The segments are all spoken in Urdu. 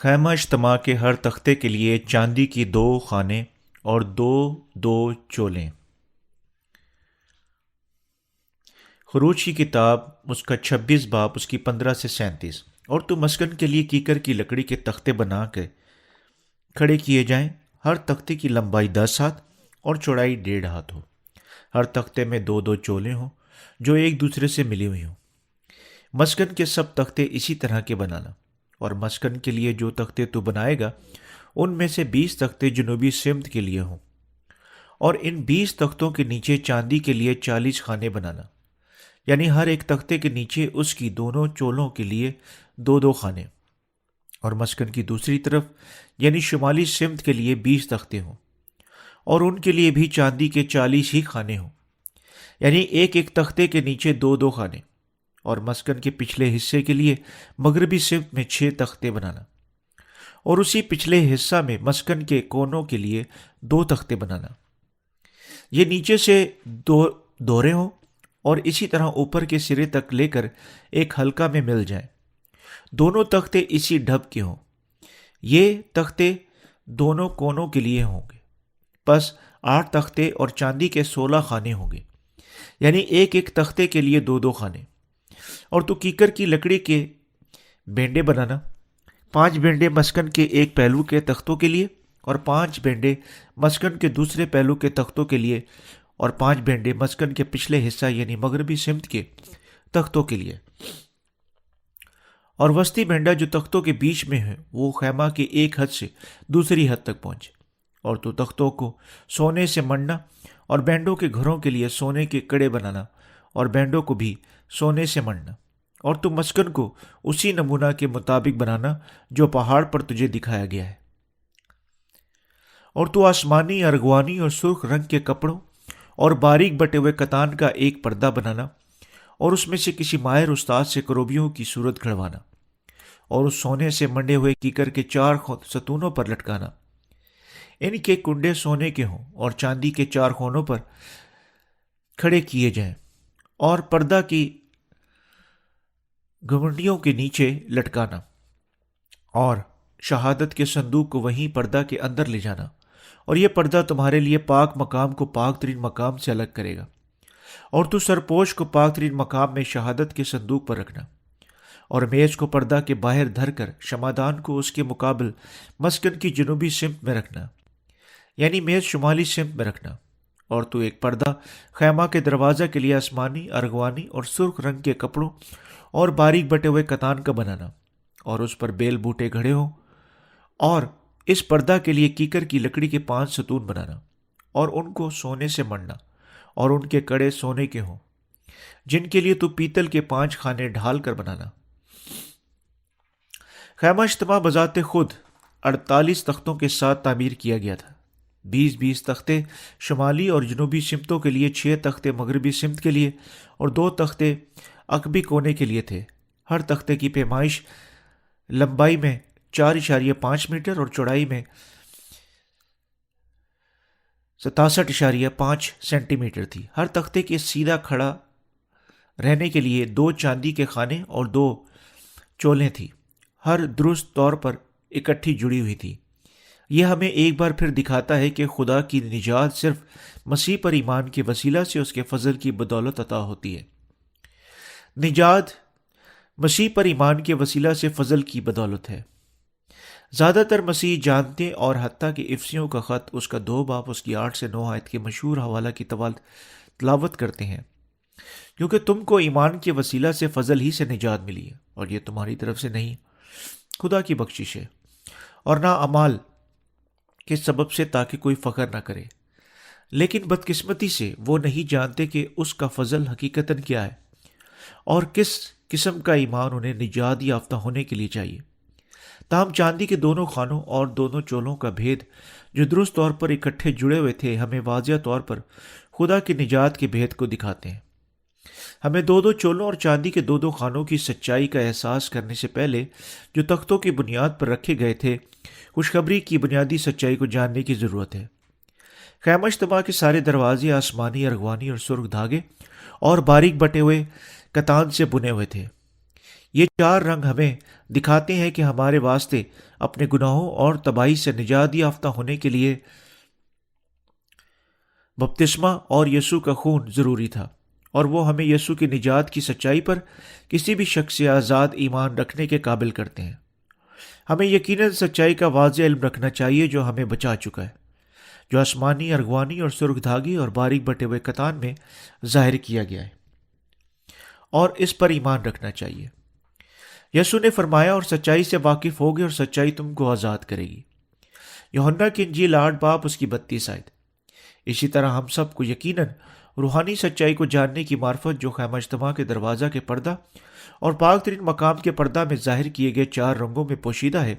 خیمہ اجتماع کے ہر تختے کے لیے چاندی کی 2 خانے اور 2 چولیں۔ خروج کی کتاب اس کا 26 باب اس کی 15 سے 37۔ اور تو مسکن کے لیے کیکر کی لکڑی کے تختے بنا کے کھڑے کیے جائیں، ہر تختے کی لمبائی 10 ہاتھ اور چوڑائی 1.5 ہاتھ ہو، ہر تختے میں 2 چولیں ہوں جو ایک دوسرے سے ملی ہوئی ہوں۔ مسکن کے سب تختے اسی طرح کے بنانا، اور مسکن کے لیے جو تختے تو بنائے گا ان میں سے 20 تختے جنوبی سمت کے لیے ہوں، اور ان 20 تختوں کے نیچے چاندی کے لیے 40 خانے بنانا، یعنی ہر ایک تختے کے نیچے اس کی دونوں چولوں کے لیے 2 خانے، اور مسکن کی دوسری طرف یعنی شمالی سمت کے لیے 20 تختے ہوں، اور ان کے لیے بھی چاندی کے 40 ہی خانے ہوں، یعنی ایک ایک تختے کے نیچے 2 خانے، اور مسکن کے پچھلے حصے کے لیے مغربی سمت میں 6 تختے بنانا، اور اسی پچھلے حصہ میں مسکن کے کونوں کے لیے 2 تختے بنانا۔ یہ نیچے سے دورے ہوں اور اسی طرح اوپر کے سرے تک لے کر ایک حلقہ میں مل جائیں، دونوں تختے اسی ڈھب کے ہوں۔ یہ تختے دونوں کونوں کے لیے ہوں گے، پس 8 تختے اور چاندی کے 16 خانے ہوں گے، یعنی ایک ایک تختے کے لیے 2 خانے۔ اور تو کیکر کی لکڑی کے بینڈے بنانا، 5 بینڈے مسکن کے ایک پہلو کے تختوں کے لیے، اور 5 بینڈے مسکن کے دوسرے پہلو کے تختوں کے لیے، اور 5 بینڈے مسکن کے پچھلے حصہ یعنی مغربی سمت کے تختوں کے لیے۔ اور وسطی بینڈا جو تختوں کے بیچ میں ہے وہ خیمہ کے ایک حد سے دوسری حد تک پہنچے۔ اور تو تختوں کو سونے سے مڑنا، اور بینڈوں کے گھروں کے لیے سونے کے کڑے بنانا، اور بینڈوں کو بھی سونے سے مڑنا۔ اور تو مسکن کو اسی نمونہ کے مطابق بنانا جو پہاڑ پر تجھے دکھایا گیا ہے۔ اور تو آسمانی، ارغوانی اور سرخ رنگ کے کپڑوں اور باریک بٹے ہوئے کتان کا ایک پردہ بنانا، اور اس میں سے کسی ماہر استاد سے کروبیوں کی صورت گھڑوانا، اور اس سونے سے منڈے ہوئے کیکر کے 4 ستونوں پر لٹکانا۔ ان کے کنڈے سونے کے ہوں اور چاندی کے 4 خونوں پر کھڑے کیے جائیں، اور پردہ کی گھمنڈیوں کے نیچے لٹکانا، اور شہادت کے صندوق کو وہیں پردہ کے اندر لے جانا، اور یہ پردہ تمہارے لیے پاک مقام کو پاک ترین مقام سے الگ کرے گا۔ اور تو سرپوش کو پاک ترین مقام میں شہادت کے صندوق پر رکھنا، اور میز کو پردہ کے باہر دھر کر شمعدان کو اس کے مقابل مسکن کی جنوبی سمت میں رکھنا، یعنی میز شمالی سمت میں رکھنا۔ اور تو ایک پردہ خیمہ کے دروازہ کے لیے آسمانی، ارغوانی اور سرخ رنگ کے کپڑوں اور باریک بٹے ہوئے کتان کا بنانا، اور اس پر بیل بوٹے گھڑے ہوں۔ اور اس پردہ کے لیے کیکر کی لکڑی کے 5 ستون بنانا، اور ان کو سونے سے مڑنا، اور ان کے کڑے سونے کے ہوں، جن کے لیے تو پیتل کے 5 خانے ڈھال کر بنانا۔ خیمہ اجتماع بذات خود 48 تختوں کے ساتھ تعمیر کیا گیا تھا، 20 تختے شمالی اور جنوبی سمتوں کے لیے، 6 تختے مغربی سمت کے لیے، اور 2 تختے عقبی کونے کے لیے تھے۔ ہر تختے کی پیمائش لمبائی میں 4.5 میٹر اور چوڑائی میں 67.5 سینٹی میٹر تھی۔ ہر تختے کے سیدھا کھڑا رہنے کے لیے 2 چاندی کے خانے اور 2 چولیں تھی، ہر درست طور پر اکٹھی جڑی ہوئی تھی۔ یہ ہمیں ایک بار پھر دکھاتا ہے کہ خدا کی نجات صرف مسیح پر ایمان کے وسیلہ سے اس کے فضل کی بدولت عطا ہوتی ہے۔ نجات مسیح پر ایمان کے وسیلہ سے فضل کی بدولت ہے۔ زیادہ تر مسیح جانتے، اور حتیٰ کہ افسیوں کا خط اس کا 2 باب اس کی 8 سے 9 آیت کے مشہور حوالہ کی تلاوت کرتے ہیں، کیونکہ تم کو ایمان کے وسیلہ سے فضل ہی سے نجات ملی ہے، اور یہ تمہاری طرف سے نہیں، خدا کی بخشش ہے، اور نہ اعمال کے سبب سے تاکہ کوئی فخر نہ کرے۔ لیکن بدقسمتی سے وہ نہیں جانتے کہ اس کا فضل حقیقتاً کیا ہے، اور کس قسم کا ایمان انہیں نجات یافتہ ہونے کے لیے چاہیے۔ تاہم چاندی کے 2 خانوں اور 2 چولوں کا بھید جو درست طور پر اکٹھے جڑے ہوئے تھے ہمیں واضح طور پر خدا کی نجات کے بھید کو دکھاتے ہیں۔ ہمیں 2 چولوں اور چاندی کے 2 خانوں کی سچائی کا احساس کرنے سے پہلے جو تختوں کی بنیاد پر رکھے گئے تھے، خوشخبری کی بنیادی سچائی کو جاننے کی ضرورت ہے۔ خیمہ اجتماع کے سارے دروازے آسمانی، ارغوانی اور سرخ دھاگے اور باریک بٹے ہوئے کتان سے بنے ہوئے تھے۔ یہ چار رنگ ہمیں دکھاتے ہیں کہ ہمارے واسطے اپنے گناہوں اور تباہی سے نجات یافتہ ہونے کے لیے بپتسمہ اور یسوع کا خون ضروری تھا، اور وہ ہمیں یسوع کی نجات کی سچائی پر کسی بھی شک سے آزاد ایمان رکھنے کے قابل کرتے ہیں۔ ہمیں یقیناً سچائی کا واضح علم رکھنا چاہیے جو ہمیں بچا چکا ہے، جو آسمانی، ارغوانی اور سرخ دھاگی اور باریک بٹے ہوئے کتان میں ظاہر کیا گیا ہے، اور اس پر ایمان رکھنا چاہیے۔ یسوع نے فرمایا، اور سچائی سے واقف ہوگے اور سچائی تم کو آزاد کرے گی۔ یوحنا کی انجیل 8 باب اس کی 32 آیت۔ اسی طرح ہم سب کو یقیناً روحانی سچائی کو جاننے کی معرفت جو خیمہ اجتماع کے دروازہ کے پردہ اور پاک ترین مقام کے پردہ میں ظاہر کیے گئے چار رنگوں میں پوشیدہ ہے،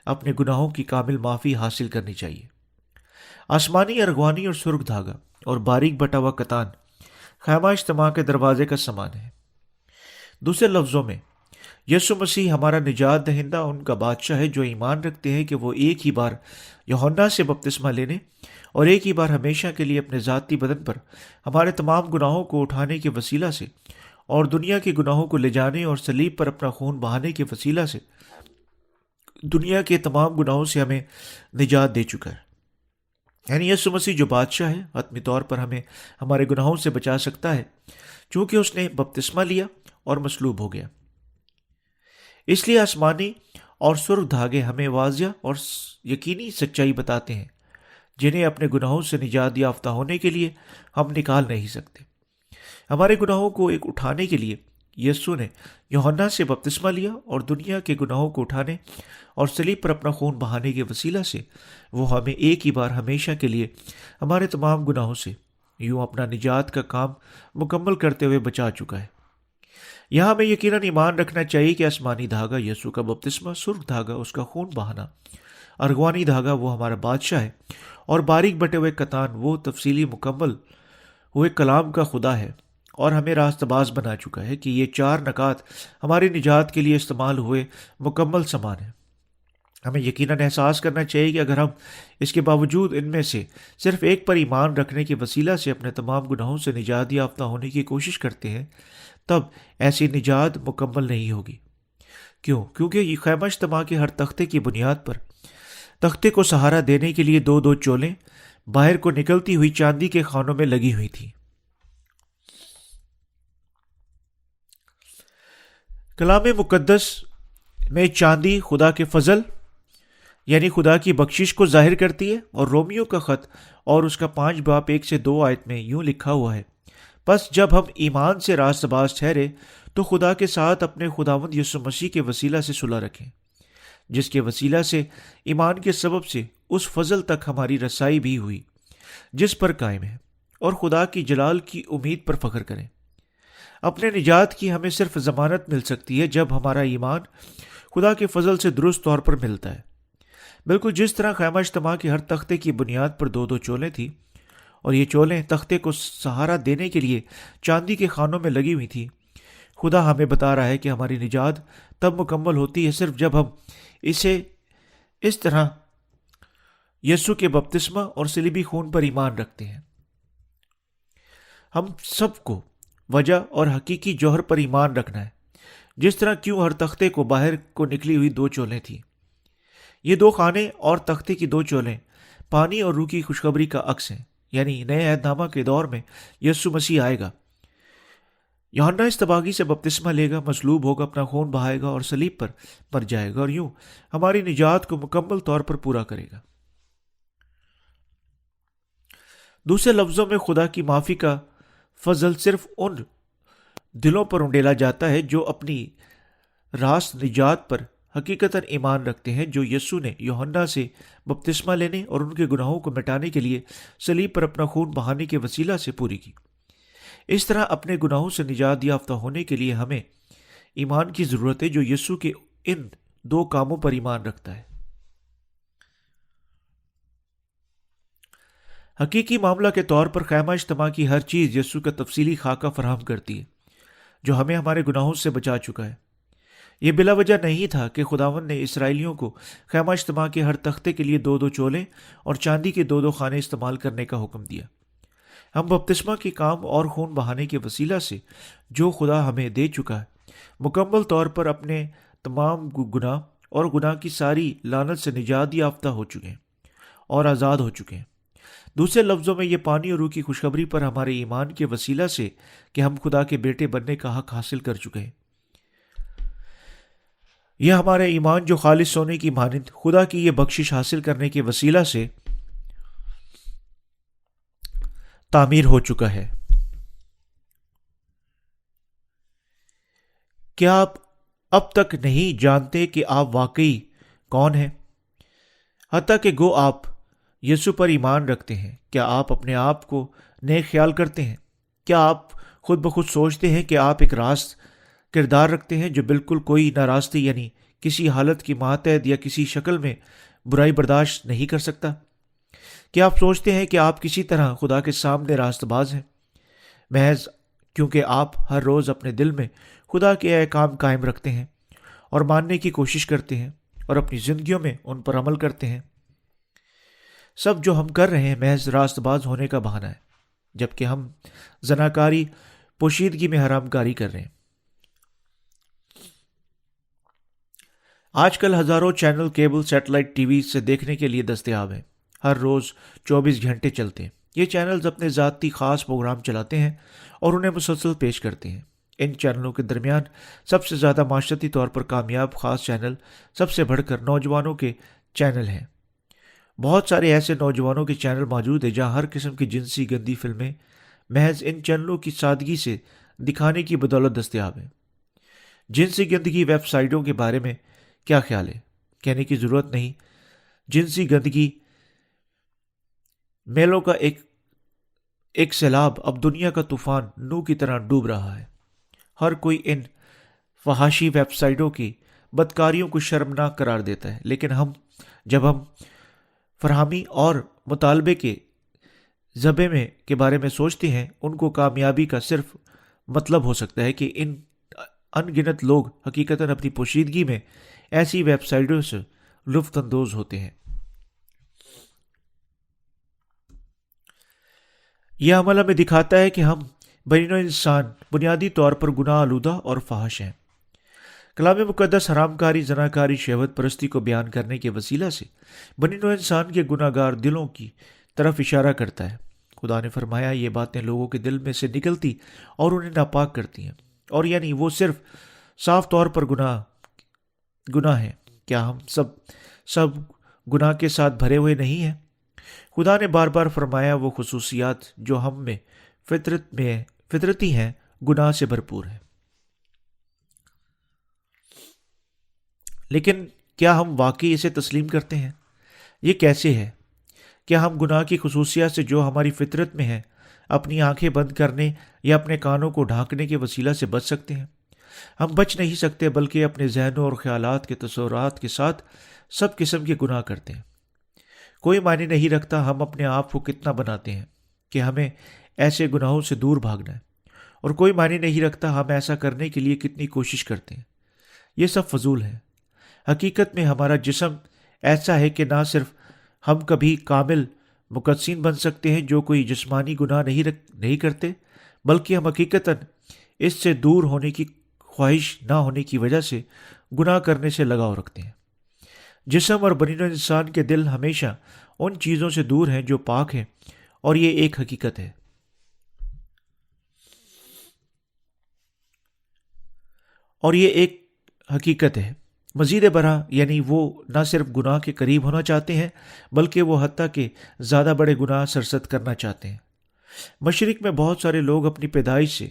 اپنے گناہوں کی کامل معافی حاصل کرنی چاہیے۔ آسمانی، ارغوانی اور سرخ دھاگا اور باریک بٹا ہوا کتان خیمہ اجتماع کے دروازے کا سامان ہے۔ دوسرے لفظوں میں، یسوع مسیح ہمارا نجات دہندہ ان کا بادشاہ ہے جو ایمان رکھتے ہیں کہ وہ ایک ہی بار یوحنا سے بپتسمہ لینے اور ایک ہی بار ہمیشہ کے لیے اپنے ذاتی بدن پر ہمارے تمام گناہوں کو اٹھانے کے وسیلہ سے اور دنیا کے گناہوں کو لے جانے اور صلیب پر اپنا خون بہانے کے وسیلہ سے دنیا کے تمام گناہوں سے ہمیں نجات دے چکا ہے۔ یعنی یسوع مسیح جو بادشاہ ہے، حتمی طور پر ہمیں ہمارے گناہوں سے بچا سکتا ہے، چونکہ اس نے بپتسمہ لیا اور مصلوب ہو گیا۔ اس لیے آسمانی اور سرخ دھاگے ہمیں واضح اور یقینی سچائی بتاتے ہیں جنہیں اپنے گناہوں سے نجات یافتہ ہونے کے لیے ہم نکال نہیں سکتے۔ ہمارے گناہوں کو ایک اٹھانے کے لیے یسوع نے یوحنا سے بپتسمہ لیا، اور دنیا کے گناہوں کو اٹھانے اور صلیب پر اپنا خون بہانے کے وسیلہ سے وہ ہمیں ایک ہی بار ہمیشہ کے لیے ہمارے تمام گناہوں سے یوں اپنا نجات کا کام مکمل کرتے ہوئے بچا چکا ہے۔ یہاں ہمیں یقیناً ایمان رکھنا چاہیے کہ آسمانی دھاگا یسوع کا بپتسمہ، سرخ دھاگا اس کا خون بہانا، ارغوانی دھاگا وہ ہمارا بادشاہ ہے، اور باریک بٹے ہوئے کتان وہ تفصیلی مکمل ہوئے کلام کا خدا ہے، اور ہمیں راست باز بنا چکا ہے کہ یہ چار نکات ہماری نجات کے لیے استعمال ہوئے مکمل سامان ہیں۔ ہمیں یقیناً احساس کرنا چاہیے کہ اگر ہم اس کے باوجود ان میں سے صرف ایک پر ایمان رکھنے کے وسیلہ سے اپنے تمام گناہوں سے نجات یافتہ ہونے کی کوشش کرتے ہیں، تب ایسی نجات مکمل نہیں ہوگی۔ کیونکہ یہ خیمہ اجتماع کے ہر تختے کی بنیاد پر تختے کو سہارا دینے کے لیے دو چولیں باہر کو نکلتی ہوئی چاندی کے خانوں میں لگی ہوئی تھیں۔ کلام مقدس میں چاندی خدا کے فضل یعنی خدا کی بخشش کو ظاہر کرتی ہے، اور رومیو کا خط اور اس کا 5 باب 1 سے 2 آیت میں یوں لکھا ہوا ہے، پس جب ہم ایمان سے راست باز ٹھہرے تو خدا کے ساتھ اپنے خداوند یسوع مسیح کے وسیلہ سے صلح رکھیں، جس کے وسیلہ سے ایمان کے سبب سے اس فضل تک ہماری رسائی بھی ہوئی جس پر قائم ہے، اور خدا کی جلال کی امید پر فخر کریں۔ اپنے نجات کی ہمیں صرف ضمانت مل سکتی ہے جب ہمارا ایمان خدا کے فضل سے درست طور پر ملتا ہے، بالکل جس طرح خیمہ اجتماع کے ہر تختے کی بنیاد پر دو چولیں تھیں، اور یہ چولیں تختے کو سہارا دینے کے لیے چاندی کے خانوں میں لگی ہوئی تھیں۔ خدا ہمیں بتا رہا ہے کہ ہماری نجات تب مکمل ہوتی ہے صرف جب ہم اسے اس طرح یسوع کے بپتسمہ اور صلیبی خون پر ایمان رکھتے ہیں۔ ہم سب کو وجہ اور حقیقی جوہر پر ایمان رکھنا ہے، جس طرح کیوں ہر تختے کو باہر کو نکلی ہوئی دو چولیں تھیں۔ یہ دو خانے اور تختے کی دو چولیں پانی اور روح کی خوشخبری کا عکس ہیں، یعنی نئے عہد نامہ کے دور میں یسوع مسیح آئے گا، یوحنا استباغی سے بپتسمہ لے گا، مصلوب ہوگا، اپنا خون بہائے گا اور صلیب پر مر جائے گا، اور یوں ہماری نجات کو مکمل طور پر پورا کرے گا۔ دوسرے لفظوں میں، خدا کی معافی کا فضل صرف ان دلوں پر انڈیلا جاتا ہے جو اپنی راست نجات پر حقیقتاً ایمان رکھتے ہیں، جو یسوع نے یوحنا سے بپتسمہ لینے اور ان کے گناہوں کو مٹانے کے لیے صلیب پر اپنا خون بہانے کے وسیلہ سے پوری کی۔ اس طرح اپنے گناہوں سے نجات یافتہ ہونے کے لیے ہمیں ایمان کی ضرورت ہے جو یسوع کے ان دو کاموں پر ایمان رکھتا ہے۔ حقیقی معاملہ کے طور پر خیمہ اجتماع کی ہر چیز یسوع کا تفصیلی خاکہ فراہم کرتی ہے جو ہمیں ہمارے گناہوں سے بچا چکا ہے۔ یہ بلا وجہ نہیں تھا کہ خداوند نے اسرائیلیوں کو خیمہ اجتماع کے ہر تختے کے لیے دو چولیں اور چاندی کے دو خانے استعمال کرنے کا حکم دیا۔ ہم بپتسمہ کے کام اور خون بہانے کے وسیلہ سے جو خدا ہمیں دے چکا ہے مکمل طور پر اپنے تمام گناہ اور گناہ کی ساری لعنت سے نجات یافتہ ہو چکے ہیں اور آزاد ہو چکے ہیں۔ دوسرے لفظوں میں یہ پانی اور روح کی خوشخبری پر ہمارے ایمان کے وسیلہ سے کہ ہم خدا کے بیٹے بننے کا حق حاصل کر چکے ہیں۔ یہ ہمارے ایمان جو خالص سونے کی مانند خدا کی یہ بخشش حاصل کرنے کے وسیلہ سے تعمیر ہو چکا ہے۔ کیا آپ اب تک نہیں جانتے کہ آپ واقعی کون ہیں؟ حتیٰ کہ گو آپ یسوع پر ایمان رکھتے ہیں، کیا آپ اپنے آپ کو نیک خیال کرتے ہیں؟ کیا آپ خود بخود سوچتے ہیں کہ آپ ایک راست کردار رکھتے ہیں جو بالکل کوئی ناراستی یعنی کسی حالت کی ماتحت یا کسی شکل میں برائی برداشت نہیں کر سکتا؟ کیا آپ سوچتے ہیں کہ آپ کسی طرح خدا کے سامنے راست باز ہیں، محض کیونکہ آپ ہر روز اپنے دل میں خدا کے احکام قائم رکھتے ہیں اور ماننے کی کوشش کرتے ہیں اور اپنی زندگیوں میں ان پر عمل کرتے ہیں؟ سب جو ہم کر رہے ہیں محض راست باز ہونے کا بہانہ ہے، جبکہ ہم زناکاری پوشیدگی میں حرام کاری کر رہے ہیں۔ آج کل ہزاروں channel cable satellite T V سے دیکھنے کے لیے دستیاب ہیں، ہر روز 24 گھنٹے چلتے ہیں۔ یہ چینلز اپنے ذاتی خاص پروگرام چلاتے ہیں اور انہیں مسلسل پیش کرتے ہیں۔ ان چینلوں کے درمیان سب سے زیادہ معاشرتی طور پر کامیاب خاص چینل سب سے بڑھ کر نوجوانوں کے چینل ہیں۔ بہت سارے ایسے نوجوانوں کے چینل موجود ہیں جہاں ہر قسم کی جنسی گندی فلمیں محض ان چینلوں کی سادگی سے دکھانے کی بدولت دستیاب ہیں۔ جنسی گندگی ویب سائٹوں کے بارے میں کیا خیال ہے؟ کہنے کی ضرورت نہیں، جنسی گندگی میلوں کا ایک سیلاب اب دنیا کا طوفان نو کی طرح ڈوب رہا ہے۔ ہر کوئی ان فحاشی ویب سائٹوں کی بدکاریوں کو شرمناک قرار دیتا ہے، لیکن جب ہم فراہمی اور مطالبے کے ذبح میں کے بارے میں سوچتے ہیں، ان کو کامیابی کا صرف مطلب ہو سکتا ہے کہ ان گنت لوگ حقیقتاً اپنی پوشیدگی میں ایسی ویب سائٹوں سے لطف اندوز ہوتے ہیں۔ یہ عمل ہمیں دکھاتا ہے کہ ہم بنی نوع انسان بنیادی طور پر گناہ آلودہ اور فحش ہیں۔ کلام مقدس حرام کاری، زناکاری، شہوت پرستی کو بیان کرنے کے وسیلہ سے بنی نوع انسان کے گناہ گار دلوں کی طرف اشارہ کرتا ہے۔ خدا نے فرمایا، یہ باتیں لوگوں کے دل میں سے نکلتی اور انہیں ناپاک کرتی ہیں، اور یعنی وہ صرف صاف طور پر گناہ ہیں۔ کیا ہم سب گناہ کے ساتھ بھرے ہوئے نہیں ہیں؟ خدا نے بار بار فرمایا، وہ خصوصیات جو ہم میں فطرتی ہیں گناہ سے بھرپور ہیں۔ لیکن کیا ہم واقعی اسے تسلیم کرتے ہیں؟ یہ کیسے ہے؟ کیا ہم گناہ کی خصوصیات سے جو ہماری فطرت میں ہے اپنی آنکھیں بند کرنے یا اپنے کانوں کو ڈھانکنے کے وسیلہ سے بچ سکتے ہیں؟ ہم بچ نہیں سکتے، بلکہ اپنے ذہنوں اور خیالات کے تصورات کے ساتھ سب قسم کے گناہ کرتے ہیں۔ کوئی معنی نہیں رکھتا ہم اپنے آپ کو کتنا بناتے ہیں کہ ہمیں ایسے گناہوں سے دور بھاگنا ہے، اور کوئی معنی نہیں رکھتا ہم ایسا کرنے کے لیے کتنی کوشش کرتے ہیں۔ یہ سب فضول ہے۔ حقیقت میں ہمارا جسم ایسا ہے کہ نہ صرف ہم کبھی کامل مقدسین بن سکتے ہیں جو کوئی جسمانی گناہ نہیں کرتے، بلکہ ہم حقیقتاً اس سے دور ہونے کی خواہش نہ ہونے کی وجہ سے گناہ کرنے سے لگاؤ رکھتے ہیں۔ جسم اور بنی نوع انسان کے دل ہمیشہ ان چیزوں سے دور ہیں جو پاک ہیں، اور یہ ایک حقیقت ہے۔ مزید برآں یعنی وہ نہ صرف گناہ کے قریب ہونا چاہتے ہیں، بلکہ وہ حتیٰ کہ زیادہ بڑے گناہ سرزد کرنا چاہتے ہیں۔ مشرق میں بہت سارے لوگ اپنی پیدائش سے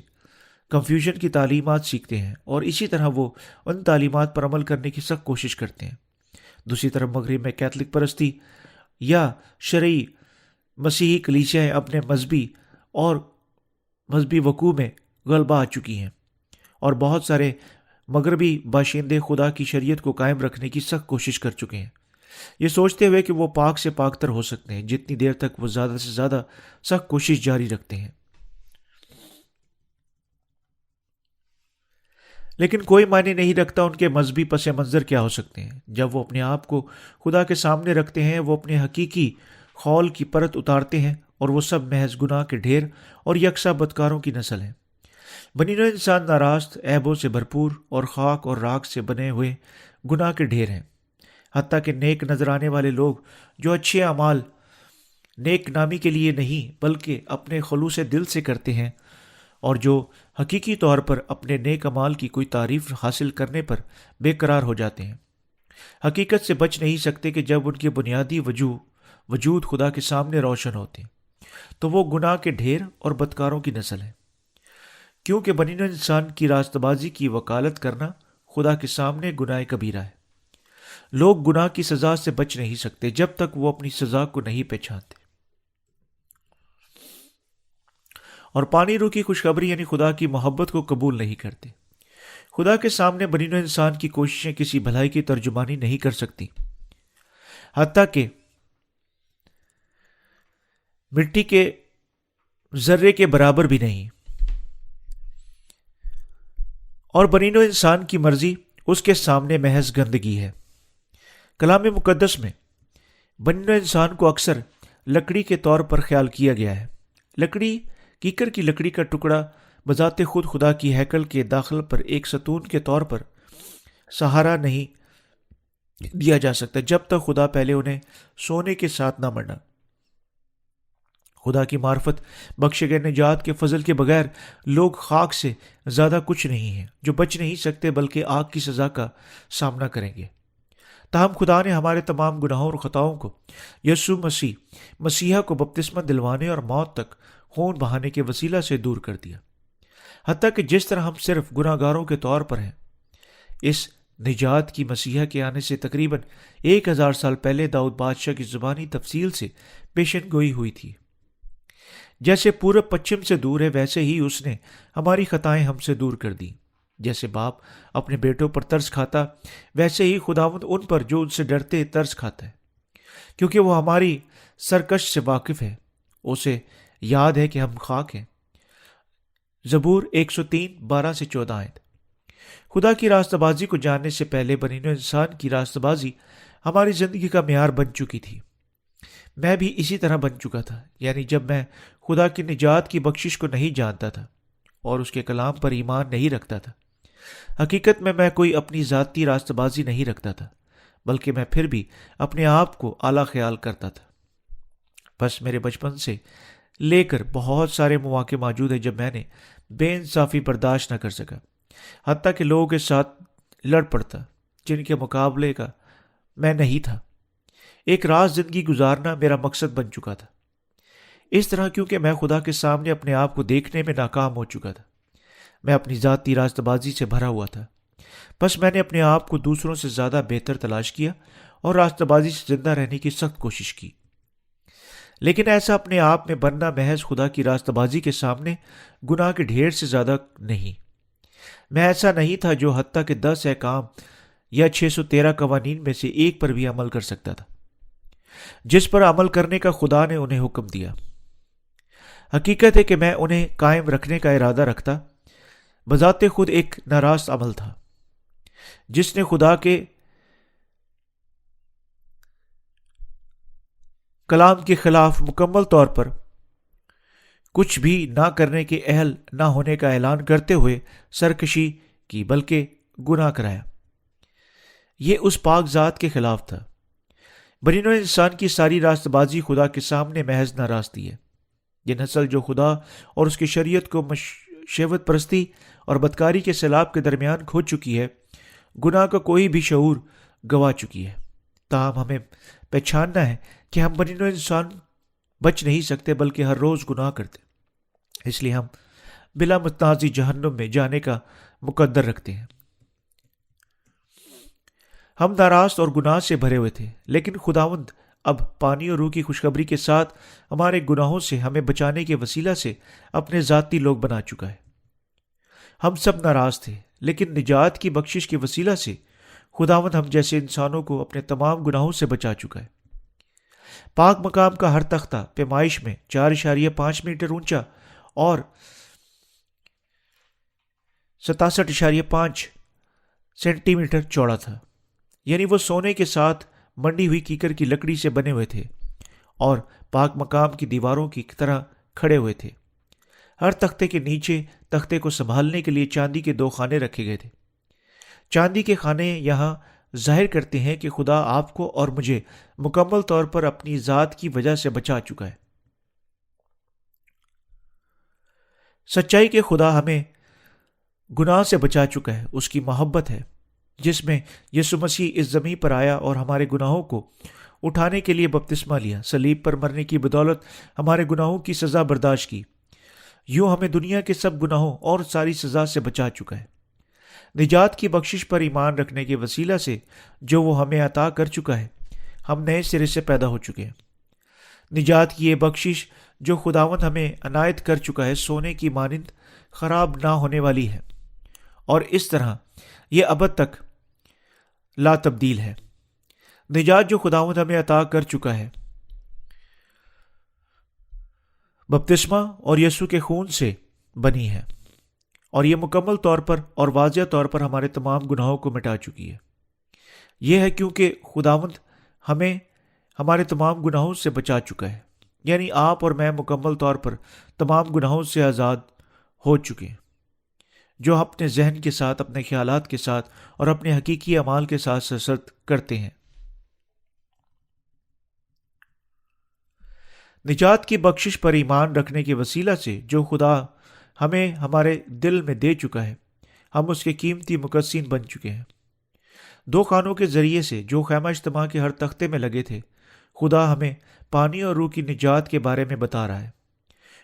کنفیوژن کی تعلیمات سیکھتے ہیں، اور اسی طرح وہ ان تعلیمات پر عمل کرنے کی سخت کوشش کرتے ہیں۔ دوسری طرف مغرب میں کیتھولک پرستی یا شرعی مسیحی کلیسیاں اپنے مذہبی وقوع میں غلبہ آ چکی ہیں، اور بہت سارے مغربی باشندے خدا کی شریعت کو قائم رکھنے کی سخت کوشش کر چکے ہیں، یہ سوچتے ہوئے کہ وہ پاک سے پاک تر ہو سکتے ہیں جتنی دیر تک وہ زیادہ سے زیادہ سخت کوشش جاری رکھتے ہیں۔ لیکن کوئی معنی نہیں رکھتا ان کے مذہبی پس منظر کیا ہو سکتے ہیں۔ جب وہ اپنے آپ کو خدا کے سامنے رکھتے ہیں، وہ اپنے حقیقی خول کی پرت اتارتے ہیں، اور وہ سب محض گناہ کے ڈھیر اور یکساں بدکاروں کی نسل ہیں۔ بنی نوع انسان ناراست، عیبوں سے بھرپور اور خاک اور راکھ سے بنے ہوئے گناہ کے ڈھیر ہیں۔ حتیٰ کہ نیک نظر آنے والے لوگ جو اچھے اعمال نیک نامی کے لیے نہیں بلکہ اپنے خلوص دل سے کرتے ہیں، اور جو حقیقی طور پر اپنے نیک اعمال کی کوئی تعریف حاصل کرنے پر بے قرار ہو جاتے ہیں، حقیقت سے بچ نہیں سکتے کہ جب ان کے بنیادی وجود خدا کے سامنے روشن ہوتے ہیں تو وہ گناہ کے ڈھیر اور بدکاروں کی نسل ہے، کیونکہ بنی نوع انسان کی راست بازی کی وکالت کرنا خدا کے سامنے گناہ کبیرہ ہے۔ لوگ گناہ کی سزا سے بچ نہیں سکتے جب تک وہ اپنی سزا کو نہیں پہچانتے، اور پانی روح کی خوشخبری یعنی خدا کی محبت کو قبول نہیں کرتے۔ خدا کے سامنے بنی نوع انسان کی کوششیں کسی بھلائی کی ترجمانی نہیں کر سکتی، حتیٰ کہ مٹی کے ذرے کے برابر بھی نہیں، اور بنی نوع انسان کی مرضی اس کے سامنے محض گندگی ہے۔ کلام مقدس میں بنی نوع انسان کو اکثر لکڑی کے طور پر خیال کیا گیا ہے۔ لکڑی، کیکر کی لکڑی کا ٹکڑا بذات خود خدا کی ہیکل کے داخل پر ایک ستون کے طور پر سہارا نہیں دیا جا سکتا جب تک خدا پہلے انہیں سونے کے ساتھ نہ مرنا۔ خدا کی معرفت بخشے گئے نجات کے فضل کے بغیر لوگ خاک سے زیادہ کچھ نہیں ہیں جو بچ نہیں سکتے بلکہ آگ کی سزا کا سامنا کریں گے۔ تاہم خدا نے ہمارے تمام گناہوں اور خطاؤں کو یسوع مسیحا کو بپتسمہ دلوانے اور موت تک خون بہانے کے وسیلہ سے دور کر دیا۔ حتیٰ کہ جس طرح ہم صرف گناہ گاروں کے طور پر ہیں، اس نجات کی مسیحا کے آنے سے تقریباً 1000 سال پہلے داؤد بادشاہ کی زبانی تفصیل سے پیشن گوئی ہوئی تھی۔ جیسے پورب پچھم سے دور ہے ویسے ہی اس نے ہماری خطائیں ہم سے دور کر دی۔ جیسے باپ اپنے بیٹوں پر ترس کھاتا ویسے ہی خداوند ان پر جو ان سے ڈرتے ترس کھاتا ہے، کیونکہ وہ ہماری سرکش سے واقف ہے۔ اسے یاد ہے کہ ہم خاک ہیں۔ زبور 103 12-14 آیت۔ خدا کی راستہ بازی کو جاننے سے پہلے بنی نوع انسان کی راستہ بازی ہماری زندگی کا معیار بن چکی تھی۔ میں بھی اسی طرح بن چکا تھا، یعنی جب میں خدا کی نجات کی بخشش کو نہیں جانتا تھا اور اس کے کلام پر ایمان نہیں رکھتا تھا۔ حقیقت میں کوئی اپنی ذاتی راستہ بازی نہیں رکھتا تھا، بلکہ میں پھر بھی اپنے آپ کو اعلیٰ خیال کرتا تھا۔ بس میرے بچپن سے لے کر بہت سارے مواقع موجود ہیں جب میں نے بے انصافی برداشت نہ کر سکا، حتیٰ کہ لوگوں کے ساتھ لڑ پڑتا جن کے مقابلے کا میں نہیں تھا۔ ایک راز زندگی گزارنا میرا مقصد بن چکا تھا، اس طرح کیونکہ میں خدا کے سامنے اپنے آپ کو دیکھنے میں ناکام ہو چکا تھا۔ میں اپنی ذاتی راستہ بازی سے بھرا ہوا تھا، بس میں نے اپنے آپ کو دوسروں سے زیادہ بہتر تلاش کیا اور راستہ بازی سے زندہ رہنے کی سخت کوشش کی، لیکن ایسا اپنے آپ میں بننا محض خدا کی راستہ بازی کے سامنے گناہ کے ڈھیر سے زیادہ نہیں۔ میں ایسا نہیں تھا جو حتیٰ کہ 10 احکام یا 613 قوانین میں سے ایک پر بھی عمل کر سکتا تھا جس پر عمل کرنے کا خدا نے انہیں حکم دیا۔ حقیقت ہے کہ میں انہیں قائم رکھنے کا ارادہ رکھتا بذات خود ایک ناراست عمل تھا جس نے خدا کے کلام کے خلاف مکمل طور پر کچھ بھی نہ کرنے کے اہل نہ ہونے کا اعلان کرتے ہوئے سرکشی کی بلکہ گناہ کرایا۔ یہ اس پاک ذات کے خلاف تھا۔ بنی نوع انسان کی ساری راست بازی خدا کے سامنے محض ناراستی ہے۔ یہ نسل جو خدا اور اس کی شریعت کو شہوت پرستی اور بدکاری کے سیلاب کے درمیان کھو چکی ہے، گناہ کا کوئی بھی شعور گوا چکی ہے۔ تاہم ہمیں پہچاننا ہے کہ ہم بنی نوع انسان بچ نہیں سکتے بلکہ ہر روز گناہ کرتے، اس لیے ہم بلا متنازع جہنم میں جانے کا مقدر رکھتے ہیں۔ ہم ناراست اور گناہ سے بھرے ہوئے تھے، لیکن خداوند اب پانی اور روح کی خوشخبری کے ساتھ ہمارے گناہوں سے ہمیں بچانے کے وسیلہ سے اپنے ذاتی لوگ بنا چکا ہے۔ ہم سب ناراض تھے، لیکن نجات کی بخشش کے وسیلہ سے خداوند ہم جیسے انسانوں کو اپنے تمام گناہوں سے بچا چکا ہے۔ پاک مقام کا ہر تختہ پیمائش میں 4.5 میٹر اونچا اور 67.5 سینٹی میٹر چوڑا تھا، یعنی وہ سونے کے ساتھ منڈی ہوئی کیکر کی لکڑی سے بنے ہوئے تھے اور پاک مقام کی دیواروں کی طرح کھڑے ہوئے تھے۔ ہر تختے کے نیچے تختے کو سنبھالنے کے لیے چاندی کے 2 خانے رکھے گئے تھے۔ چاندی کے خانے یہاں ظاہر کرتے ہیں کہ خدا آپ کو اور مجھے مکمل طور پر اپنی ذات کی وجہ سے بچا چکا ہے۔ سچائی کے خدا ہمیں گناہ سے بچا چکا ہے۔ اس کی محبت ہے جس میں یسوع مسیح اس زمین پر آیا اور ہمارے گناہوں کو اٹھانے کے لیے بپتسمہ لیا، صلیب پر مرنے کی بدولت ہمارے گناہوں کی سزا برداشت کی، یوں ہمیں دنیا کے سب گناہوں اور ساری سزا سے بچا چکا ہے۔ نجات کی بخشش پر ایمان رکھنے کے وسیلہ سے جو وہ ہمیں عطا کر چکا ہے، ہم نئے سرے سے پیدا ہو چکے ہیں۔ نجات کی یہ بخشش جو خداوند ہمیں عنایت کر چکا ہے سونے کی مانند خراب نہ ہونے والی ہے، اور اس طرح یہ ابد تک لا تبدیل ہے۔ نجات جو خداوند ہمیں عطا کر چکا ہے بپتسمہ اور یسوع کے خون سے بنی ہے، اور یہ مکمل طور پر اور واضح طور پر ہمارے تمام گناہوں کو مٹا چکی ہے۔ یہ ہے کیونکہ خداوند ہمیں ہمارے تمام گناہوں سے بچا چکا ہے، یعنی آپ اور میں مکمل طور پر تمام گناہوں سے آزاد ہو چکے ہیں، جو اپنے ذہن کے ساتھ، اپنے خیالات کے ساتھ اور اپنے حقیقی اعمال کے ساتھ سرسد کرتے ہیں۔ نجات کی بخشش پر ایمان رکھنے کے وسیلہ سے جو خدا ہمیں ہمارے دل میں دے چکا ہے، ہم اس کے قیمتی مقدسین بن چکے ہیں۔ 2 خانوں کے ذریعے سے جو خیمہ اجتماع کے ہر تختے میں لگے تھے، خدا ہمیں پانی اور روح کی نجات کے بارے میں بتا رہا ہے۔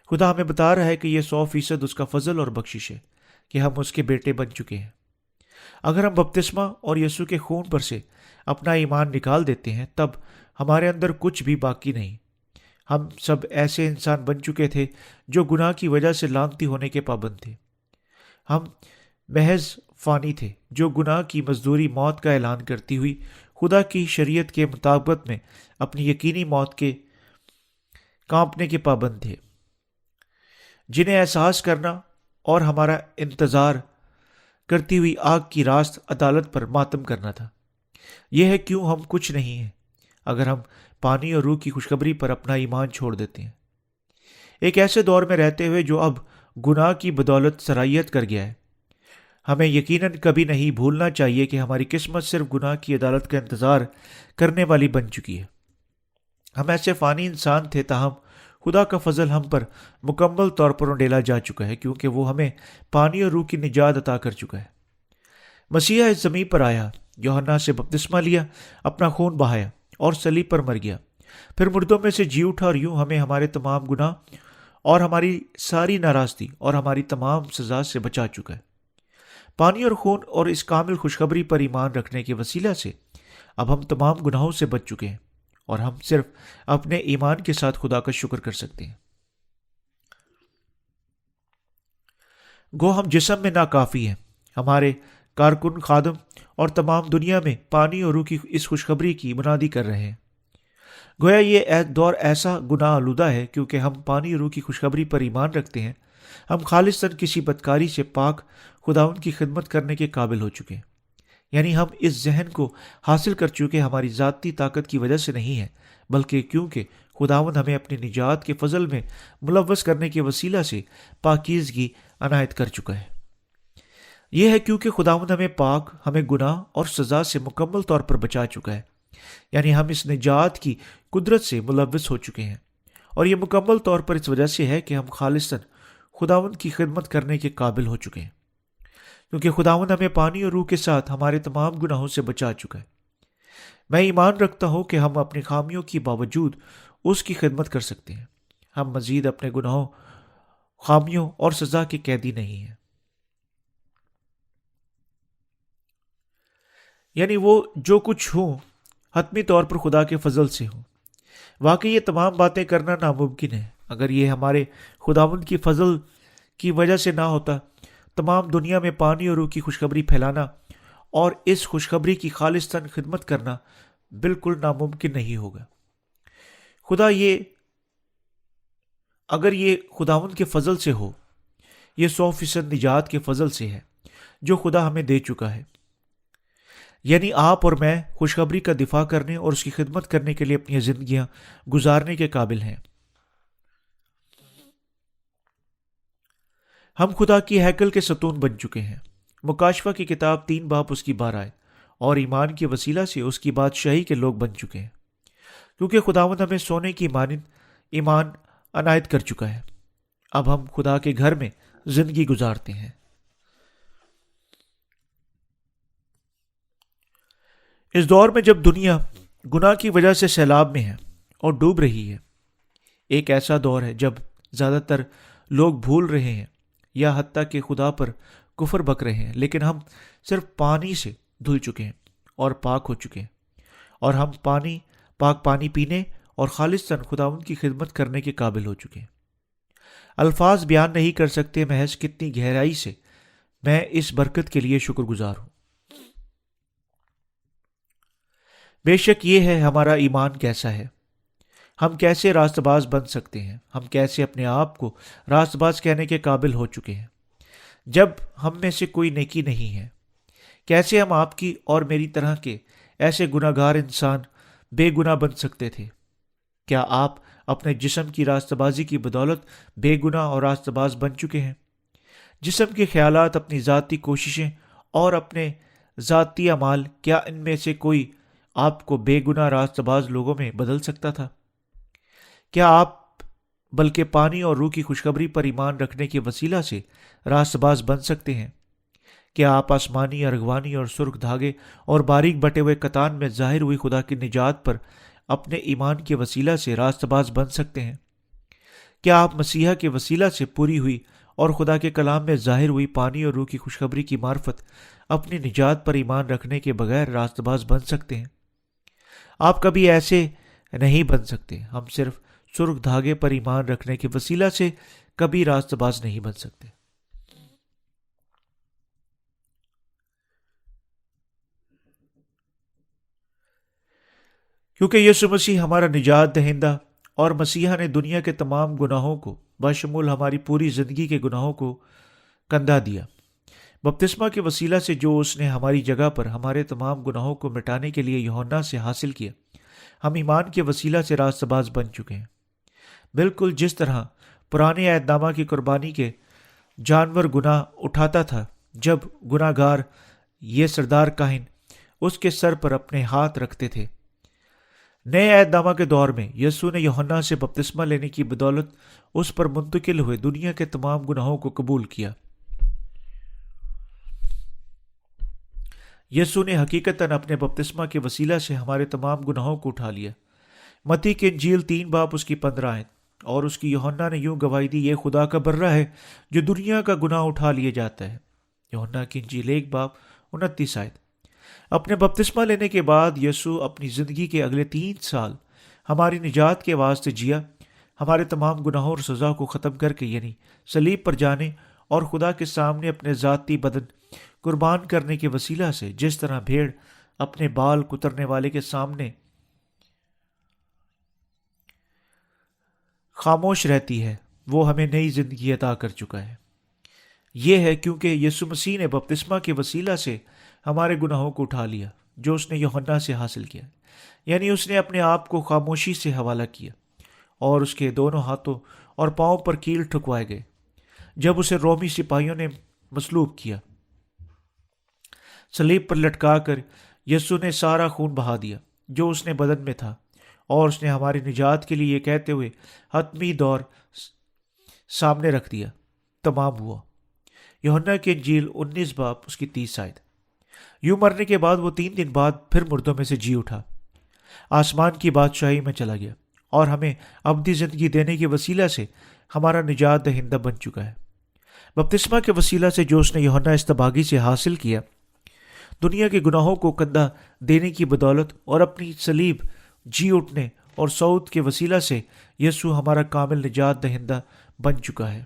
خدا ہمیں بتا رہا ہے کہ یہ 100% اس کا فضل اور بخشش ہے کہ ہم اس کے بیٹے بن چکے ہیں۔ اگر ہم بپتسمہ اور یسوع کے خون پر سے اپنا ایمان نکال دیتے ہیں، تب ہمارے اندر کچھ بھی باقی نہیں۔ ہم سب ایسے انسان بن چکے تھے جو گناہ کی وجہ سے لعنتی ہونے کے پابند تھے۔ ہم محض فانی تھے جو گناہ کی مزدوری موت کا اعلان کرتی ہوئی خدا کی شریعت کے مطابقت میں اپنی یقینی موت کے کانپنے کے پابند تھے، جنہیں احساس کرنا اور ہمارا انتظار کرتی ہوئی آگ کی راست عدالت پر ماتم کرنا تھا۔ یہ ہے کیوں ہم کچھ نہیں ہیں اگر ہم پانی اور روح کی خوشخبری پر اپنا ایمان چھوڑ دیتے ہیں۔ ایک ایسے دور میں رہتے ہوئے جو اب گناہ کی بدولت سرایت کر گیا ہے، ہمیں یقیناً کبھی نہیں بھولنا چاہیے کہ ہماری قسمت صرف گناہ کی عدالت کا انتظار کرنے والی بن چکی ہے۔ ہم ایسے فانی انسان تھے، تاہم خدا کا فضل ہم پر مکمل طور پر انڈیلا جا چکا ہے، کیونکہ وہ ہمیں پانی اور روح کی نجات عطا کر چکا ہے۔ مسیح اس زمین پر آیا، یوحنا سے بپتسمہ لیا، اپنا خون بہایا اور صلیب پر مر گیا، پھر مردوں میں سے جی اٹھا، اور یوں ہمیں ہمارے تمام گناہ اور ہماری ساری ناراستی اور ہماری تمام سزا سے بچا چکا ہے۔ پانی اور خون اور اس کامل خوشخبری پر ایمان رکھنے کے وسیلہ سے اب ہم تمام گناہوں سے بچ چکے ہیں، اور ہم صرف اپنے ایمان کے ساتھ خدا کا شکر کر سکتے ہیں۔ گو ہم جسم میں ناکافی ہیں، ہمارے کارکن، خادم اور تمام دنیا میں پانی اور روح کی اس خوشخبری کی منادی کر رہے ہیں۔ گویا یہ دور ایسا گناہ آلودہ ہے کیونکہ ہم پانی اور روح کی خوشخبری پر ایمان رکھتے ہیں، ہم خالصاً کسی بدکاری سے پاک خداوند کی خدمت کرنے کے قابل ہو چکے ہیں۔ یعنی ہم اس ذہن کو حاصل کر چکے ہماری ذاتی طاقت کی وجہ سے نہیں ہے، بلکہ کیونکہ خداوند ہمیں اپنی نجات کے فضل میں ملوث کرنے کے وسیلہ سے پاکیزگی عنایت کر چکا ہے۔ یہ ہے کیونکہ خداوند ہمیں پاک، ہمیں گناہ اور سزا سے مکمل طور پر بچا چکا ہے، یعنی ہم اس نجات کی قدرت سے ملوث ہو چکے ہیں، اور یہ مکمل طور پر اس وجہ سے ہے کہ ہم خالصاً خداوند کی خدمت کرنے کے قابل ہو چکے ہیں، کیونکہ خداوند ہمیں پانی اور روح کے ساتھ ہمارے تمام گناہوں سے بچا چکا ہے۔ میں ایمان رکھتا ہوں کہ ہم اپنی خامیوں کے باوجود اس کی خدمت کر سکتے ہیں۔ ہم مزید اپنے گناہوں، خامیوں اور سزا کے قیدی نہیں ہیں۔ یعنی وہ جو کچھ ہوں حتمی طور پر خدا کے فضل سے ہوں۔ واقعی یہ تمام باتیں کرنا ناممکن ہے۔ اگر یہ ہمارے خداوند کی فضل کی وجہ سے نہ ہوتا، تمام دنیا میں پانی اور روح کی خوشخبری پھیلانا اور اس خوشخبری کی خالصتاً خدمت کرنا بالکل ناممکن نہیں ہوگا۔ اگر یہ خداوند کے فضل سے ہو، یہ 100% نجات کے فضل سے ہے جو خدا ہمیں دے چکا ہے۔ یعنی آپ اور میں خوشخبری کا دفاع کرنے اور اس کی خدمت کرنے کے لیے اپنی زندگیاں گزارنے کے قابل ہیں۔ ہم خدا کی ہیکل کے ستون بن چکے ہیں۔ مکاشفہ کی کتاب 3 باب اس کی 12 آیت۔ اور ایمان کے وسیلہ سے اس کی بادشاہی کے لوگ بن چکے ہیں، کیونکہ خداوند ہمیں سونے کی مانند ایمان عنایت کر چکا ہے۔ اب ہم خدا کے گھر میں زندگی گزارتے ہیں۔ اس دور میں جب دنیا گناہ کی وجہ سے سیلاب میں ہے اور ڈوب رہی ہے، ایک ایسا دور ہے جب زیادہ تر لوگ بھول رہے ہیں یا حتیٰ کہ خدا پر کفر بک رہے ہیں، لیکن ہم صرف پانی سے دھل چکے ہیں اور پاک ہو چکے ہیں، اور ہم پاک پانی پینے اور خالصاً خداوند کی خدمت کرنے کے قابل ہو چکے ہیں۔ الفاظ بیان نہیں کر سکتے محض کتنی گہرائی سے میں اس برکت کے لیے شکر گزار ہوں۔ بے شک یہ ہے ہمارا ایمان کیسا ہے، ہم کیسے راست باز بن سکتے ہیں، ہم کیسے اپنے آپ کو راست باز کہنے کے قابل ہو چکے ہیں جب ہم میں سے کوئی نیکی نہیں ہے۔ کیسے ہم آپ کی اور میری طرح کے ایسے گناہ گار انسان بے گناہ بن سکتے تھے؟ کیا آپ اپنے جسم کی راست بازی کی بدولت بے گناہ اور راست باز بن چکے ہیں؟ جسم کے خیالات، اپنی ذاتی کوششیں اور اپنے ذاتی اعمال، کیا ان میں سے کوئی آپ کو بے گناہ راست باز لوگوں میں بدل سکتا تھا؟ کیا آپ بلکہ پانی اور روح کی خوشخبری پر ایمان رکھنے کے وسیلہ سے راست باز بن سکتے ہیں؟ کیا آپ آسمانی، ارغوانی اور سرخ دھاگے اور باریک بٹے ہوئے کتان میں ظاہر ہوئی خدا کی نجات پر اپنے ایمان کے وسیلہ سے راست باز بن سکتے ہیں؟ کیا آپ مسیحا کے وسیلہ سے پوری ہوئی اور خدا کے کلام میں ظاہر ہوئی پانی اور روح کی خوشخبری کی معرفت اپنی نجات پر ایمان رکھنے کے بغیر راست باز بن سکتے ہیں؟ آپ کبھی ایسے نہیں بن سکتے۔ ہم صرف سرخ دھاگے پر ایمان رکھنے کے وسیلہ سے کبھی راست باز نہیں بن سکتے۔ کیونکہ یسوع مسیح ہمارا نجات دہندہ اور مسیحا نے دنیا کے تمام گناہوں کو بشمول ہماری پوری زندگی کے گناہوں کو کندھا دیا۔ بپتسمہ کے وسیلہ سے جو اس نے ہماری جگہ پر ہمارے تمام گناہوں کو مٹانے کے لیے یوحنا سے حاصل کیا، ہم ایمان کے وسیلہ سے راست باز بن چکے ہیں۔ بالکل جس طرح پرانے عہد نامہ کی قربانی کے جانور گناہ اٹھاتا تھا جب گناہ گار یہ سردار کاہن اس کے سر پر اپنے ہاتھ رکھتے تھے، نئے عہد نامہ کے دور میں یسوع نے یوحنا سے بپتسمہ لینے کی بدولت اس پر منتقل ہوئے دنیا کے تمام گناہوں کو قبول کیا۔ یسوع نے حقیقتاً اپنے بپتسمہ کے وسیلہ سے ہمارے تمام گناہوں کو اٹھا لیا۔ متی کی انجیل 3 باب اس کی 15 آیت۔ اور اس کی یوحنا نے یوں گواہی دی، یہ خدا کا برہ ہے جو دنیا کا گناہ اٹھا لیے جاتا ہے۔ یوحنا کی انجیل 1 باب 29 آیت۔ اپنے بپتسمہ لینے کے بعد یسوع اپنی زندگی کے اگلے 3 سال ہماری نجات کے واسطے جیا، ہمارے تمام گناہوں اور سزا کو ختم کر کے، یعنی صلیب پر جانے اور خدا کے سامنے اپنے ذاتی بدن قربان کرنے کے وسیلہ سے، جس طرح بھیڑ اپنے بال کترنے والے کے سامنے خاموش رہتی ہے، وہ ہمیں نئی زندگی عطا کر چکا ہے۔ یہ ہے کیونکہ یسوع مسیح نے بپتسمہ کے وسیلہ سے ہمارے گناہوں کو اٹھا لیا جو اس نے یوحنا سے حاصل کیا، یعنی اس نے اپنے آپ کو خاموشی سے حوالہ کیا اور اس کے دونوں ہاتھوں اور پاؤں پر کیل ٹھکوائے گئے جب اسے رومی سپاہیوں نے مصلوب کیا۔ صلیب پر لٹکا کر یسوع نے سارا خون بہا دیا جو اس نے بدن میں تھا، اور اس نے ہماری نجات کے لیے یہ کہتے ہوئے حتمی دور سامنے رکھ دیا، تمام ہوا۔ یوحنا کی انجیل 19 باب اس کی 30 آیت۔ یوں مرنے کے بعد وہ 3 دن بعد پھر مردوں میں سے جی اٹھا، آسمان کی بادشاہی میں چلا گیا اور ہمیں ابدی زندگی دینے کے وسیلہ سے ہمارا نجات دہندہ بن چکا ہے۔ بپتسمہ کے وسیلہ سے جو اس نے یوحنا اصطباغی سے حاصل کیا، دنیا کے گناہوں کو کندھا دینے کی بدولت اور اپنی صلیب، جی اٹھنے اور صعود کے وسیلہ سے یسوع ہمارا کامل نجات دہندہ بن چکا ہے۔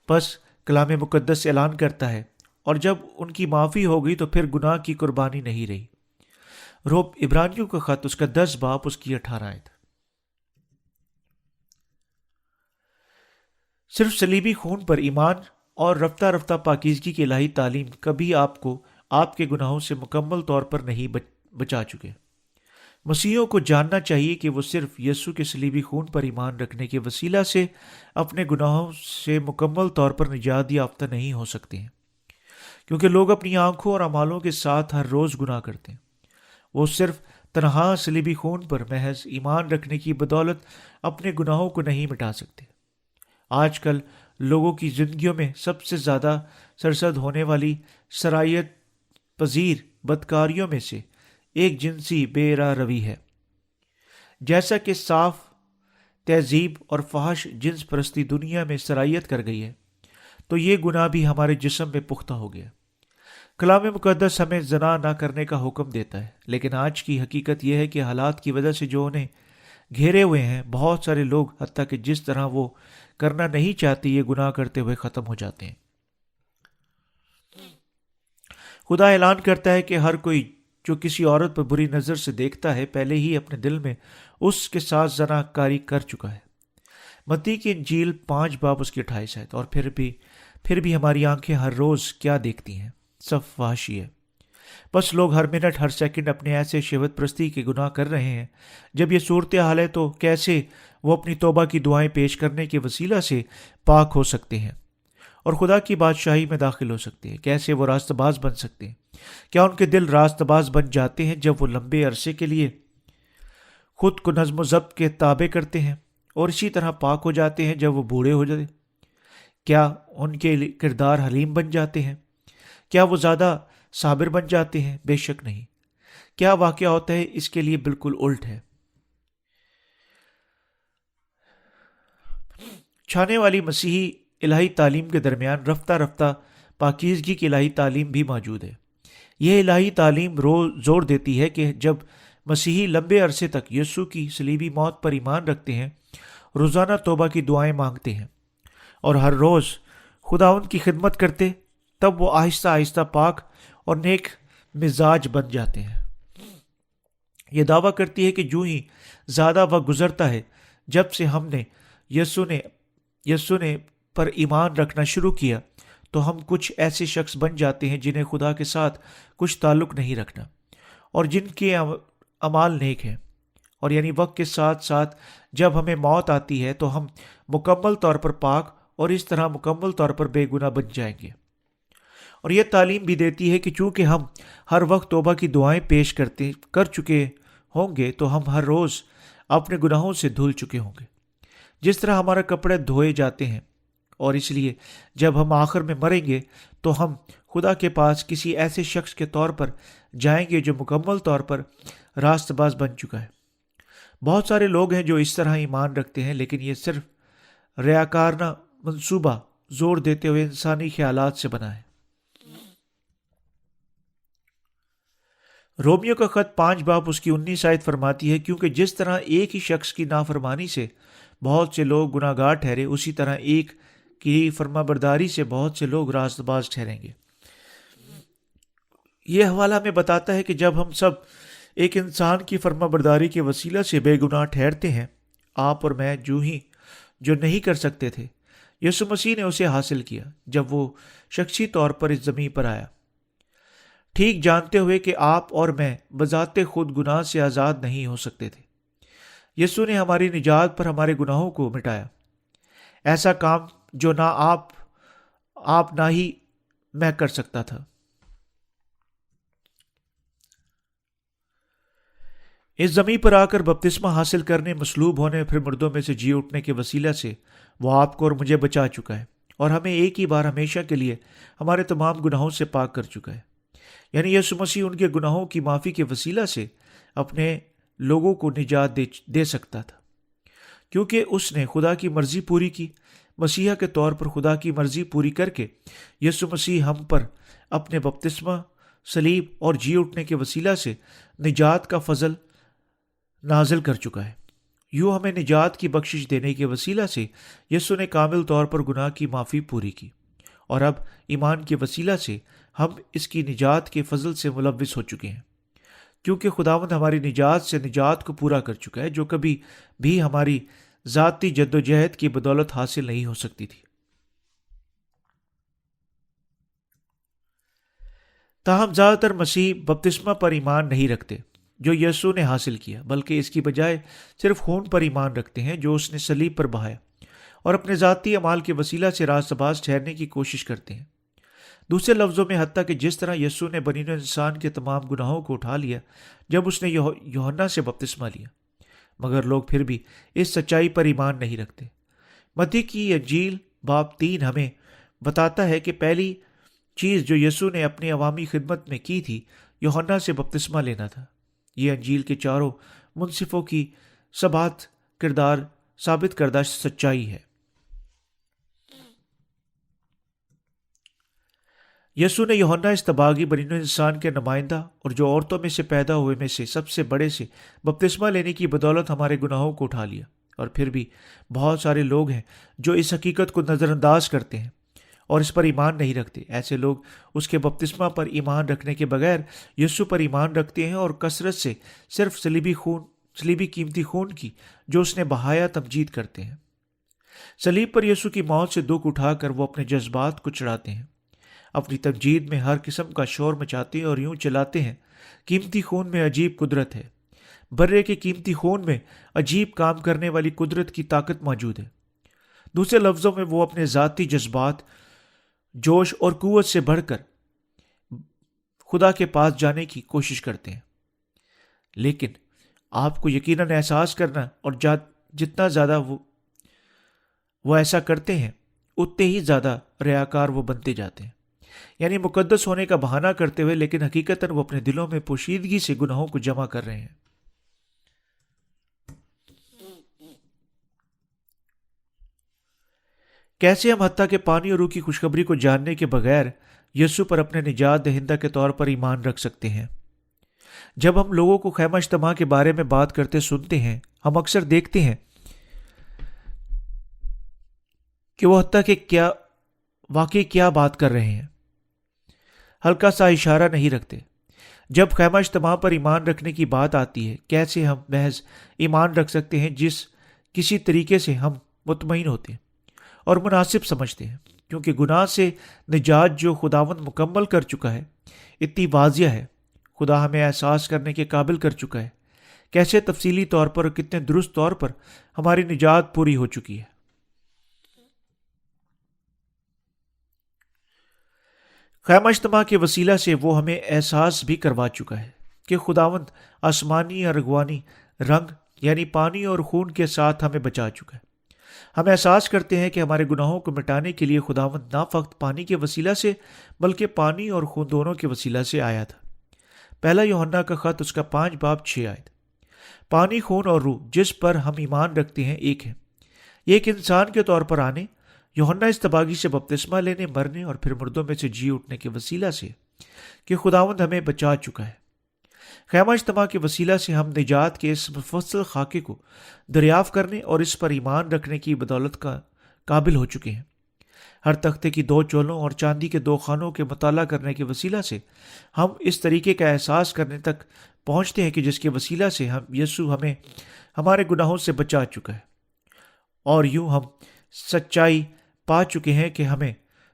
بس کلام مقدس اعلان کرتا ہے، اور جب ان کی معافی ہو گئی تو پھر گناہ کی قربانی نہیں رہی۔ عبرانیوں کا خط اس کا 10 باب اس کی 18 آیت۔ صرف صلیبی خون پر ایمان اور رفتہ رفتہ پاکیزگی کی الہی تعلیم کبھی آپ کو آپ کے گناہوں سے مکمل طور پر نہیں بچا چکے۔ مسیحیوں کو جاننا چاہیے کہ وہ صرف یسوع کے صلیبی خون پر ایمان رکھنے کے وسیلہ سے اپنے گناہوں سے مکمل طور پر نجات یافتہ نہیں ہو سکتے ہیں، کیونکہ لوگ اپنی آنکھوں اور اعمالوں کے ساتھ ہر روز گناہ کرتے ہیں۔ وہ صرف تنہا صلیبی خون پر محض ایمان رکھنے کی بدولت اپنے گناہوں کو نہیں مٹا سکتے۔ آج کل لوگوں کی زندگیوں میں سب سے زیادہ سرزد ہونے والی سرایت پذیر بدکاریوں میں سے ایک جنسی بے راہ روی ہے۔ جیسا کہ صاف تہذیب اور فحش جنس پرستی دنیا میں سرایت کر گئی ہے، تو یہ گناہ بھی ہمارے جسم میں پختہ ہو گیا۔ کلام مقدس ہمیں زنا نہ کرنے کا حکم دیتا ہے، لیکن آج کی حقیقت یہ ہے کہ حالات کی وجہ سے جو انہیں گھیرے ہوئے ہیں، بہت سارے لوگ حتیٰ کہ جس طرح وہ کرنا نہیں چاہتے یہ گناہ کرتے ہوئے ختم ہو جاتے ہیں۔ خدا اعلان کرتا ہے کہ ہر کوئی جو کسی عورت پر بری نظر سے دیکھتا ہے پہلے ہی اپنے دل میں اس کے ساتھ زنا کاری کر چکا ہے۔ متی کی انجیل 5 باب اس کی 28 ہے۔ اور پھر بھی ہماری آنکھیں ہر روز کیا دیکھتی ہیں؟ سب فحاشی ہے۔ بس لوگ ہر منٹ ہر سیکنڈ اپنے ایسے شہوت پرستی کے گناہ کر رہے ہیں۔ جب یہ صورتحال ہے تو کیسے وہ اپنی توبہ کی دعائیں پیش کرنے کے وسیلہ سے پاک ہو سکتے ہیں اور خدا کی بادشاہی میں داخل ہو سکتے ہیں؟ کیسے وہ راست باز بن سکتے ہیں؟ کیا ان کے دل راست باز بن جاتے ہیں جب وہ لمبے عرصے کے لیے خود کو نظم و ضبط کے تابع کرتے ہیں اور اسی طرح پاک ہو جاتے ہیں جب وہ بوڑھے ہو جاتے؟ کیا ان کے کردار حلیم بن جاتے ہیں؟ کیا وہ زیادہ صابر بن جاتے ہیں؟ بے شک نہیں۔ کیا واقعہ ہوتا ہے اس کے لیے بالکل الٹ ہے۔ چھانے والی مسیحی الہی تعلیم کے درمیان رفتہ رفتہ پاکیزگی کی الہی تعلیم بھی موجود ہے۔ یہ الہی تعلیم زور دیتی ہے کہ جب مسیحی لمبے عرصے تک یسوع کی صلیبی موت پر ایمان رکھتے ہیں، روزانہ توبہ کی دعائیں مانگتے ہیں اور ہر روز خداوند کی خدمت کرتے، تب وہ آہستہ آہستہ پاک اور نیک مزاج بن جاتے ہیں۔ یہ دعویٰ کرتی ہے کہ جو ہی زیادہ وقت گزرتا ہے جب سے ہم نے یسوع نے پر ایمان رکھنا شروع کیا، تو ہم کچھ ایسے شخص بن جاتے ہیں جنہیں خدا کے ساتھ کچھ تعلق نہیں رکھنا اور جن کے اعمال نیک ہیں، اور یعنی وقت کے ساتھ ساتھ جب ہمیں موت آتی ہے تو ہم مکمل طور پر پاک اور اس طرح مکمل طور پر بے گناہ بن جائیں گے۔ اور یہ تعلیم بھی دیتی ہے کہ چونکہ ہم ہر وقت توبہ کی دعائیں پیش کر چکے ہوں گے تو ہم ہر روز اپنے گناہوں سے دھل چکے ہوں گے، جس طرح ہمارے کپڑے دھوئے جاتے ہیں۔ اور اس لیے جب ہم آخر میں مریں گے تو ہم خدا کے پاس کسی ایسے شخص کے طور پر جائیں گے جو مکمل طور پر راست باز بن چکا ہے۔ بہت سارے لوگ ہیں جو اس طرح ایمان رکھتے ہیں، لیکن یہ صرف ریاکارانہ منصوبہ زور دیتے ہوئے انسانی خیالات سے بنا ہے۔ رومیو کا خط 5 باب اس کی 19 آیت فرماتی ہے، کیونکہ جس طرح ایک ہی شخص کی نافرمانی سے بہت سے لوگ گناہ گار ٹھہرے، اسی طرح ایک کی فرما برداری سے بہت سے لوگ راست باز ٹھہریں گے۔ یہ حوالہ ہمیں بتاتا ہے کہ جب ہم سب ایک انسان کی فرما برداری کے وسیلہ سے بے گناہ ٹھہرتے ہیں، آپ اور میں جو نہیں کر سکتے تھے، یسوع مسیح نے اسے حاصل کیا جب وہ شخصی طور پر اس زمین پر آیا، ٹھیک جانتے ہوئے کہ آپ اور میں بذات خود گناہ سے آزاد نہیں ہو سکتے تھے۔ یسوع نے ہماری نجات پر ہمارے گناہوں کو مٹایا، ایسا کام جو نہ آپ نہ ہی میں کر سکتا تھا۔ اس زمین پر آ کر بپتسمہ حاصل کرنے، مصلوب ہونے، پھر مردوں میں سے جی اٹھنے کے وسیلہ سے وہ آپ کو اور مجھے بچا چکا ہے اور ہمیں ایک ہی بار ہمیشہ کے لیے ہمارے تمام گناہوں سے پاک کر چکا ہے۔ یعنی یسوع مسیح ان کے گناہوں کی معافی کے وسیلہ سے اپنے لوگوں کو نجات دے سکتا تھا، کیونکہ اس نے خدا کی مرضی پوری کی۔ مسیحا کے طور پر خدا کی مرضی پوری کر کے یسوع مسیح ہم پر اپنے بپتسمہ، صلیب اور جی اٹھنے کے وسیلہ سے نجات کا فضل نازل کر چکا ہے۔ یوں ہمیں نجات کی بخشش دینے کے وسیلہ سے یسوع نے کامل طور پر گناہ کی معافی پوری کی، اور اب ایمان کے وسیلہ سے ہم اس کی نجات کے فضل سے ملوث ہو چکے ہیں، کیونکہ خداوند ہماری نجات سے نجات کو پورا کر چکا ہے، جو کبھی بھی ہماری ذاتی جد و جہد کی بدولت حاصل نہیں ہو سکتی تھی۔ تاہم زیادہ تر مسیح بپتسمہ پر ایمان نہیں رکھتے، جو یسوع نے حاصل کیا، بلکہ اس کی بجائے صرف خون پر ایمان رکھتے ہیں جو اس نے صلیب پر بہایا، اور اپنے ذاتی اعمال کے وسیلہ سے راست باز ٹھہرنے کی کوشش کرتے ہیں۔ دوسرے لفظوں میں، حتیٰ کہ جس طرح یسوع نے بنی نوع انسان کے تمام گناہوں کو اٹھا لیا جب اس نے یوحنا سے بپتسمہ لیا، مگر لوگ پھر بھی اس سچائی پر ایمان نہیں رکھتے۔ متی کی انجیل باب 3 ہمیں بتاتا ہے کہ پہلی چیز جو یسوع نے اپنی عوامی خدمت میں کی تھی یوحنا سے بپتسمہ لینا تھا۔ یہ انجیل کے چاروں منصفوں کی ثابت کردہ سچائی ہے۔ یسوع نے یوحنا استباغی بنی نوع انسان کے نمائندہ اور جو عورتوں میں سے پیدا ہوئے میں سے سب سے بڑے سے بپتسمہ لینے کی بدولت ہمارے گناہوں کو اٹھا لیا، اور پھر بھی بہت سارے لوگ ہیں جو اس حقیقت کو نظر انداز کرتے ہیں اور اس پر ایمان نہیں رکھتے۔ ایسے لوگ اس کے بپتسمہ پر ایمان رکھنے کے بغیر یسوع پر ایمان رکھتے ہیں اور کثرت سے صرف صلیبی قیمتی خون کی جو اس نے بہایا تمجید کرتے ہیں۔ صلیب پر یسوع کی موت سے دکھ اٹھا کر وہ اپنے جذبات کو چڑھاتے ہیں، اپنی تمجید میں ہر قسم کا شور مچاتے ہیں اور یوں چلاتے ہیں۔ قیمتی خون میں عجیب قدرت ہے۔ برے کے قیمتی خون میں عجیب کام کرنے والی قدرت کی طاقت موجود ہے۔ دوسرے لفظوں میں، وہ اپنے ذاتی جذبات، جوش اور قوت سے بڑھ کر خدا کے پاس جانے کی کوشش کرتے ہیں، لیکن آپ کو یقیناً احساس کرنا، اور جتنا زیادہ وہ ایسا کرتے ہیں اتنے ہی زیادہ ریاکار وہ بنتے جاتے ہیں، یعنی مقدس ہونے کا بہانہ کرتے ہوئے، لیکن حقیقتاً وہ اپنے دلوں میں پوشیدگی سے گناہوں کو جمع کر رہے ہیں۔ کیسے ہم حتیٰ کہ پانی اور روح کی خوشخبری کو جاننے کے بغیر یسوع پر اپنے نجات دہندہ کے طور پر ایمان رکھ سکتے ہیں؟ جب ہم لوگوں کو خیمہ اجتماع کے بارے میں بات کرتے سنتے ہیں، ہم اکثر دیکھتے ہیں کہ وہ حتیٰ کہ واقعی کیا بات کر رہے ہیں ہلکا سا اشارہ نہیں رکھتے۔ جب خیمہ اجتماع پر ایمان رکھنے کی بات آتی ہے، کیسے ہم محض ایمان رکھ سکتے ہیں جس کسی طریقے سے ہم مطمئن ہوتے ہیں اور مناسب سمجھتے ہیں، کیونکہ گناہ سے نجات جو خداوند مکمل کر چکا ہے اتنی واضح ہے۔ خدا ہمیں احساس کرنے کے قابل کر چکا ہے کیسے تفصیلی طور پر اور کتنے درست طور پر ہماری نجات پوری ہو چکی ہے۔ خیمہ اجتماع کے وسیلہ سے وہ ہمیں احساس بھی کروا چکا ہے کہ خداوند آسمانی ارغوانی رنگ یعنی پانی اور خون کے ساتھ ہمیں بچا چکا ہے۔ ہم احساس کرتے ہیں کہ ہمارے گناہوں کو مٹانے کے لیے خداوند نہ فقط پانی کے وسیلہ سے بلکہ پانی اور خون دونوں کے وسیلہ سے آیا تھا۔ پہلا یوحنا کا خط اس کا 5 باب 6 آیت۔ پانی، خون اور روح جس پر ہم ایمان رکھتے ہیں ایک ہے۔ یہ ایک انسان کے طور پر آنے، یوحنا استباغی سے بپتسمہ لینے، مرنے اور پھر مردوں میں سے جی اٹھنے کے وسیلہ سے کہ خداوند ہمیں بچا چکا ہے۔ خیمہ اجتماع کے وسیلہ سے ہم نجات کے اس مفصل خاکے کو دریافت کرنے اور اس پر ایمان رکھنے کی بدولت کا قابل ہو چکے ہیں۔ ہر تختے کی 2 چولوں اور چاندی کے 2 خانوں کے مطالعہ کرنے کے وسیلہ سے ہم اس طریقے کا احساس کرنے تک پہنچتے ہیں کہ جس کے وسیلہ سے یسوع ہمیں ہمارے گناہوں سے بچا چکا ہے، اور یوں ہم سچائی پا چکے ہیں کہ ہمیں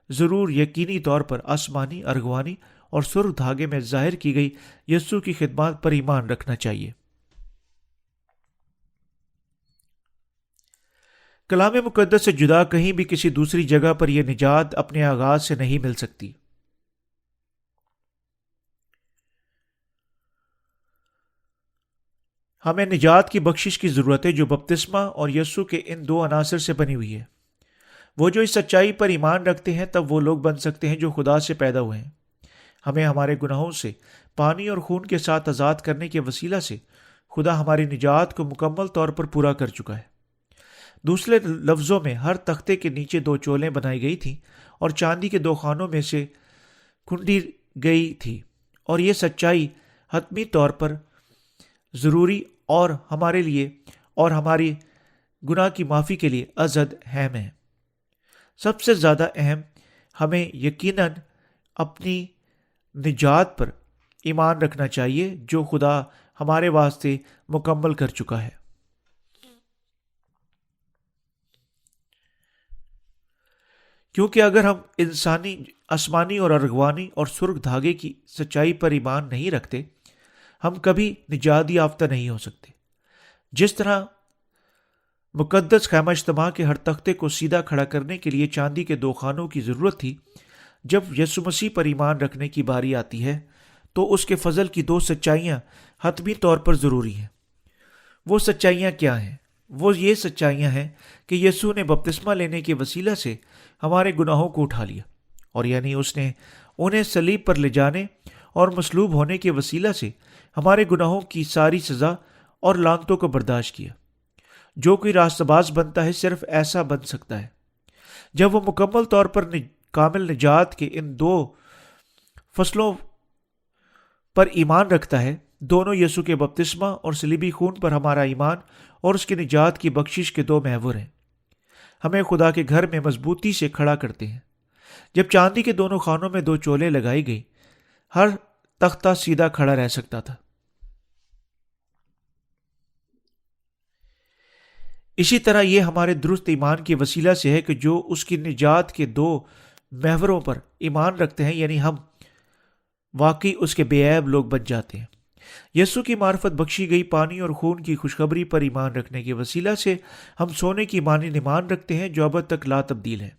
ضرور یقینی طور پر آسمانی ارغوانی اور سرخ دھاگے میں ظاہر کی گئی یسوع کی خدمات پر ایمان رکھنا چاہیے۔ کلام مقدس سے جدا کہیں بھی کسی دوسری جگہ پر یہ نجات اپنے آغاز سے نہیں مل سکتی۔ ہمیں نجات کی بخشش کی ضرورت ہے جو بپتسمہ اور یسوع کے ان 2 عناصر سے بنی ہوئی ہے۔ وہ جو اس سچائی پر ایمان رکھتے ہیں تب وہ لوگ بن سکتے ہیں جو خدا سے پیدا ہوئے ہیں۔ ہمیں ہمارے گناہوں سے پانی اور خون کے ساتھ آزاد کرنے کے وسیلہ سے خدا ہماری نجات کو مکمل طور پر پورا کر چکا ہے۔ دوسرے لفظوں میں، ہر تختے کے نیچے 2 چولیں بنائی گئی تھیں اور چاندی کے 2 خانوں میں سے کھنڈی گئی تھی، اور یہ سچائی حتمی طور پر ضروری اور ہمارے لیے اور ہماری گناہ کی معافی کے لیے ازحد اہم ہے۔ سب سے زیادہ اہم، ہمیں یقیناً اپنی نجات پر ایمان رکھنا چاہیے جو خدا ہمارے واسطے مکمل کر چکا ہے۔ کیونکہ اگر ہم آسمانی اور ارغوانی اور سرخ دھاگے کی سچائی پر ایمان نہیں رکھتے ہم کبھی نجات یافتہ نہیں ہو سکتے۔ جس طرح مقدس خیمہ اجتماع کے ہر تختے کو سیدھا کھڑا کرنے کے لیے چاندی کے 2 خانوں کی ضرورت تھی، جب یسوع مسیح پر ایمان رکھنے کی باری آتی ہے تو اس کے فضل کی 2 سچائیاں حتمی طور پر ضروری ہیں۔ وہ سچائیاں کیا ہیں؟ وہ یہ سچائیاں ہیں کہ یسوع نے بپتسمہ لینے کے وسیلہ سے ہمارے گناہوں کو اٹھا لیا، اور یعنی اس نے انہیں صلیب پر لے جانے اور مصلوب ہونے کے وسیلہ سے ہمارے گناہوں کی ساری سزا اور لعنتوں کو برداشت کیا۔ جو کوئی راستہ باز بنتا ہے صرف ایسا بن سکتا ہے جب وہ مکمل طور پر کامل نجات کے ان 2 فصلوں پر ایمان رکھتا ہے۔ دونوں یسوع کے بپتسمہ اور صلیبی خون پر ہمارا ایمان اور اس کی نجات کی بخشش کے 2 محور ہیں، ہمیں خدا کے گھر میں مضبوطی سے کھڑا کرتے ہیں۔ جب چاندی کے دونوں خانوں میں 2 چولے لگائی گئی، ہر تختہ سیدھا کھڑا رہ سکتا تھا۔ اسی طرح یہ ہمارے درست ایمان کے وسیلہ سے ہے کہ جو اس کی نجات کے 2 محوروں پر ایمان رکھتے ہیں، یعنی ہم واقعی اس کے بے عیب لوگ بن جاتے ہیں۔ یسوع کی معرفت بخشی گئی پانی اور خون کی خوشخبری پر ایمان رکھنے کے وسیلہ سے ہم سونے کی مانند ایمان رکھتے ہیں جو ابد تک لا تبدیل ہے۔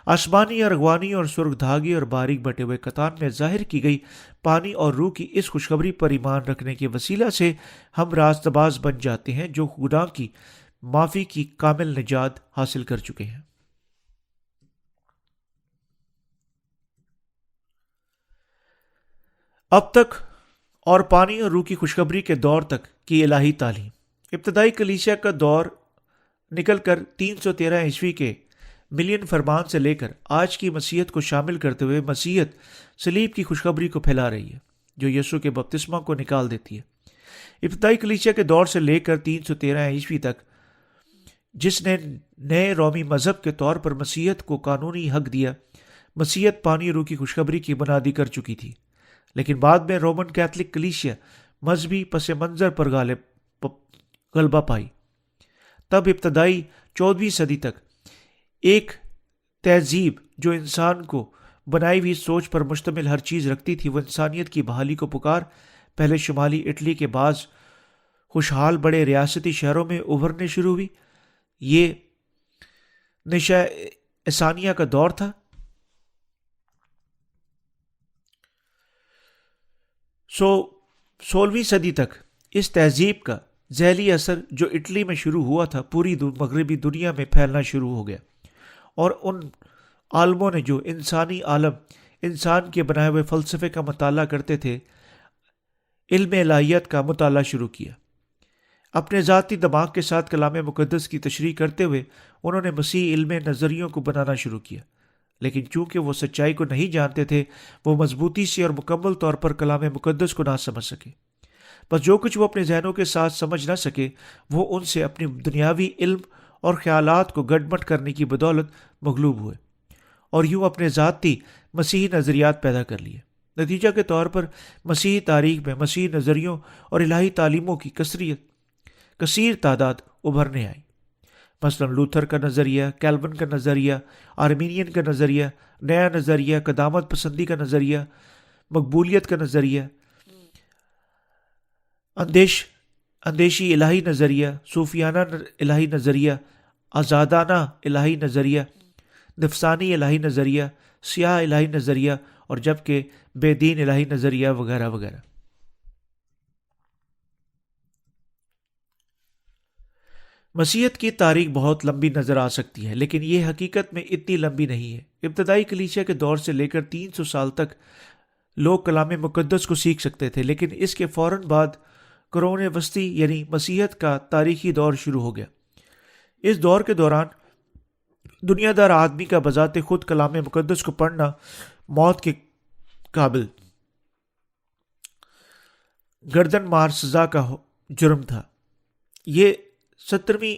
آسمانی، ارغوانی اور سرخ دھاگے اور باریک بٹے ہوئے کتان میں ظاہر کی گئی پانی اور روح کی اس خوشخبری پر ایمان رکھنے کے وسیلہ سے ہم راست باز بن جاتے ہیں جو گناہ کی معافی کی کامل نجات حاصل کر چکے ہیں۔ اب تک اور پانی اور روح کی خوشخبری کے دور تک کی الہی تعلیم۔ ابتدائی کلیسیا کا دور نکل کر 313 عیسوی کے ملین فرمان سے لے کر آج کی مسیحیت کو شامل کرتے ہوئے مسیحیت صلیب کی خوشخبری کو پھیلا رہی ہے جو یسوع کے بپتسمہ کو نکال دیتی ہے۔ ابتدائی کلیسیا کے دور سے لے کر 313 عیسوی تک، جس نے نئے رومی مذہب کے طور پر مسیحیت کو قانونی حق دیا، مسیحیت پانی روح کی خوشخبری کی بنیادی کر چکی تھی، لیکن بعد میں رومن کیتھولک کلیسیا مذہبی پس منظر پر غلبہ پائی۔ تب ابتدائی 14ویں صدی تک ایک تہذیب جو انسان کو بنائی ہوئی سوچ پر مشتمل ہر چیز رکھتی تھی، وہ انسانیت کی بحالی کو پکار پہلے شمالی اٹلی کے بعض خوشحال بڑے ریاستی شہروں میں ابھرنے شروع ہوئی۔ یہ نشہ ثانیہ کا دور تھا۔ 16ویں صدی تک اس تہذیب کا ذیلی اثر جو اٹلی میں شروع ہوا تھا پوری مغربی دنیا میں پھیلنا شروع ہو گیا، اور ان عالموں نے جو انسانی عالم، انسان کے بنائے ہوئے فلسفے کا مطالعہ کرتے تھے، علم الہیت کا مطالعہ شروع کیا۔ اپنے ذاتی دماغ کے ساتھ کلام مقدس کی تشریح کرتے ہوئے انہوں نے مسیح علم نظریوں کو بنانا شروع کیا، لیکن چونکہ وہ سچائی کو نہیں جانتے تھے، وہ مضبوطی سے اور مکمل طور پر کلام مقدس کو نہ سمجھ سکے۔ بس جو کچھ وہ اپنے ذہنوں کے ساتھ سمجھ نہ سکے، وہ ان سے اپنی دنیاوی علم اور خیالات کو گڈ مٹ کرنے کی بدولت مغلوب ہوئے، اور یوں اپنے ذاتی مسیحی نظریات پیدا کر لیے۔ نتیجہ کے طور پر مسیحی تاریخ میں مسیحی نظریوں اور الہی تعلیموں کی کثیر تعداد ابھرنے آئی۔ مثلا لوتھر کا نظریہ، کیلون کا نظریہ، آرمینین کا نظریہ، نیا نظریہ، قدامت پسندی کا نظریہ، مقبولیت کا نظریہ، اندیشی الہی نظریہ، صوفیانہ الہی نظریہ، آزادانہ الہی نظریہ، نفسانی الہی نظریہ، سیاہ الہی نظریہ، اور جبکہ بے دین الہی نظریہ وغیرہ وغیرہ۔ مسیحیت کی تاریخ بہت لمبی نظر آ سکتی ہے، لیکن یہ حقیقت میں اتنی لمبی نہیں ہے۔ ابتدائی کلیسیا کے دور سے لے کر 300 سال تک لوگ کلام مقدس کو سیکھ سکتے تھے، لیکن اس کے فوراً بعد قرون وسطی یعنی مسیحیت کا تاریخی دور شروع ہو گیا۔ اس دور کے دوران دنیا دار آدمی کا بذات خود کلام مقدس کو پڑھنا موت کے قابل گردن مار سزا کا جرم تھا۔ یہ 17ویں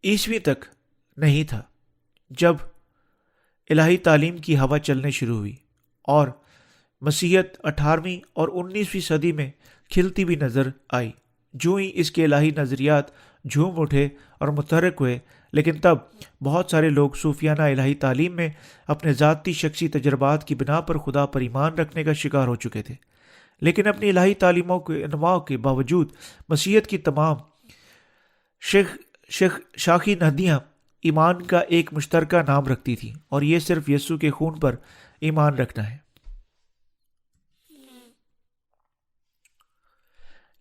عیسوی تک نہیں تھا جب الہی تعلیم کی ہوا چلنے شروع ہوئی، اور مسیحیت 18ویں اور 19ویں صدی میں کھلتی بھی نظر آئی۔ جو ہی اس کے الہی نظریات جھوم اٹھے اور متحرک ہوئے، لیکن تب بہت سارے لوگ صوفیانہ الہی تعلیم میں اپنے ذاتی شخصی تجربات کی بنا پر خدا پر ایمان رکھنے کا شکار ہو چکے تھے۔ لیکن اپنی الہی تعلیموں کے انواع کے باوجود مسیحیت کی تمام شاخی نہدیاں ایمان کا ایک مشترکہ نام رکھتی تھی، اور یہ صرف یسوع کے خون پر ایمان رکھنا ہے۔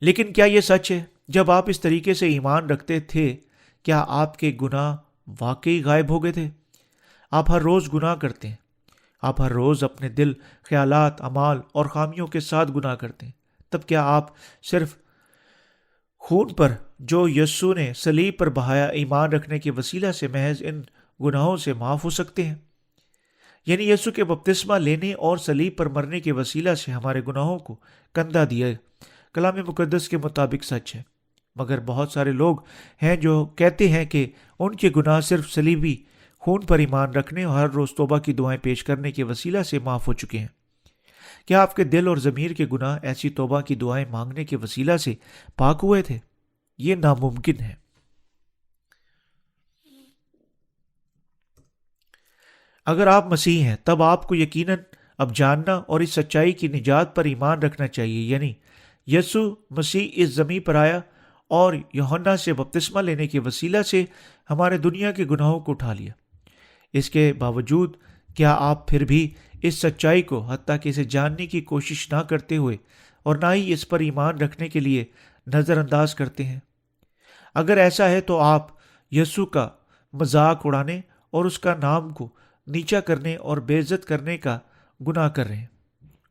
لیکن کیا یہ سچ ہے؟ جب آپ اس طریقے سے ایمان رکھتے تھے، کیا آپ کے گناہ واقعی غائب ہو گئے تھے؟ آپ ہر روز گناہ کرتے ہیں۔ آپ ہر روز اپنے دل، خیالات، اعمال اور خامیوں کے ساتھ گناہ کرتے ہیں۔ تب کیا آپ صرف خون پر جو یسوع نے صلیب پر بہایا ایمان رکھنے کے وسیلہ سے محض ان گناہوں سے معاف ہو سکتے ہیں؟ یعنی یسوع کے بپتسمہ لینے اور صلیب پر مرنے کے وسیلہ سے ہمارے گناہوں کو کندھا دیا کلام مقدس کے مطابق سچ ہے۔ مگر بہت سارے لوگ ہیں جو کہتے ہیں کہ ان کے گناہ صرف صلیبی خون پر ایمان رکھنے اور ہر روز توبہ کی دعائیں پیش کرنے کے وسیلہ سے معاف ہو چکے ہیں۔ کیا آپ کے دل اور ضمیر کے گناہ ایسی توبہ کی دعائیں مانگنے کے وسیلہ سے پاک ہوئے تھے؟ یہ ناممکن ہے۔ اگر آپ مسیح ہیں تب آپ کو یقیناً اب جاننا اور اس سچائی کی نجات پر ایمان رکھنا چاہیے، یعنی یسوع مسیح اس زمین پر آیا اور یوحنا سے بپتسمہ لینے کے وسیلہ سے ہمارے دنیا کے گناہوں کو اٹھا لیا۔ اس کے باوجود کیا آپ پھر بھی اس سچائی کو حتیٰ کہ اسے جاننے کی کوشش نہ کرتے ہوئے اور نہ ہی اس پر ایمان رکھنے کے لیے نظر انداز کرتے ہیں؟ اگر ایسا ہے تو آپ یسوع کا مذاق اڑانے اور اس کا نام کو نیچا کرنے اور بے عزت کرنے کا گناہ کر رہے ہیں،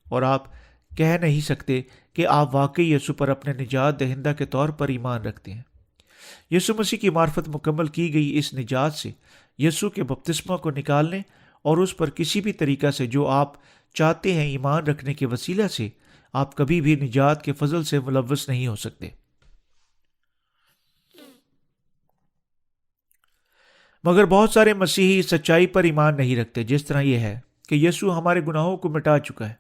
اور آپ کہہ نہیں سکتے کہ آپ واقعی یسوع پر اپنے نجات دہندہ کے طور پر ایمان رکھتے ہیں۔ یسوع مسیح کی معرفت مکمل کی گئی اس نجات سے یسوع کے بپتسمہ کو نکالنے اور اس پر کسی بھی طریقہ سے جو آپ چاہتے ہیں ایمان رکھنے کے وسیلہ سے آپ کبھی بھی نجات کے فضل سے ملوث نہیں ہو سکتے۔ مگر بہت سارے مسیحی سچائی پر ایمان نہیں رکھتے، جس طرح یہ ہے کہ یسوع ہمارے گناہوں کو مٹا چکا ہے،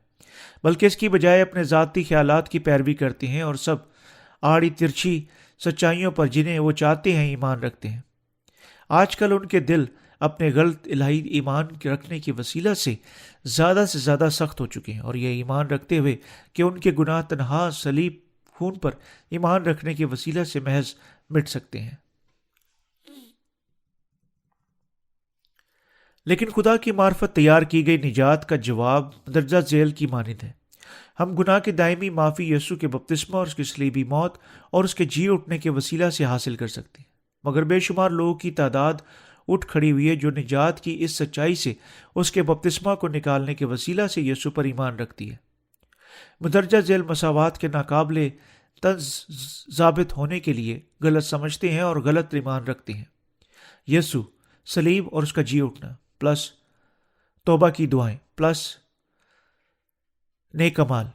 بلکہ اس کی بجائے اپنے ذاتی خیالات کی پیروی کرتے ہیں اور سب آڑی ترچھی سچائیوں پر جنہیں وہ چاہتے ہیں ایمان رکھتے ہیں۔ آج کل ان کے دل اپنے غلط الہی ایمان رکھنے کے وسیلہ سے زیادہ سخت ہو چکے ہیں، اور یہ ایمان رکھتے ہوئے کہ ان کے گناہ تنہا صلیب خون پر ایمان رکھنے کے وسیلہ سے محض مٹ سکتے ہیں۔ لیکن خدا کی معرفت تیار کی گئی نجات کا جواب مندرجہ ذیل کی مانند ہے۔ ہم گناہ کے دائمی معافی یسوع کے بپتسمہ اور اس کی صلیبی موت اور اس کے جی اٹھنے کے وسیلہ سے حاصل کر سکتے ہیں، مگر بے شمار لوگوں کی تعداد اٹھ کھڑی ہوئی ہے جو نجات کی اس سچائی سے اس کے بپتسمہ کو نکالنے کے وسیلہ سے یسوع پر ایمان رکھتی ہے۔ مندرجہ ذیل مساوات کے ناقابل طنز ثابت ہونے کے لیے غلط سمجھتے ہیں اور غلط ایمان رکھتے ہیں۔ یسوع، صلیب اور اس کا جی اٹھنا پلس توبہ کی دعائیں پلس نیک اعمال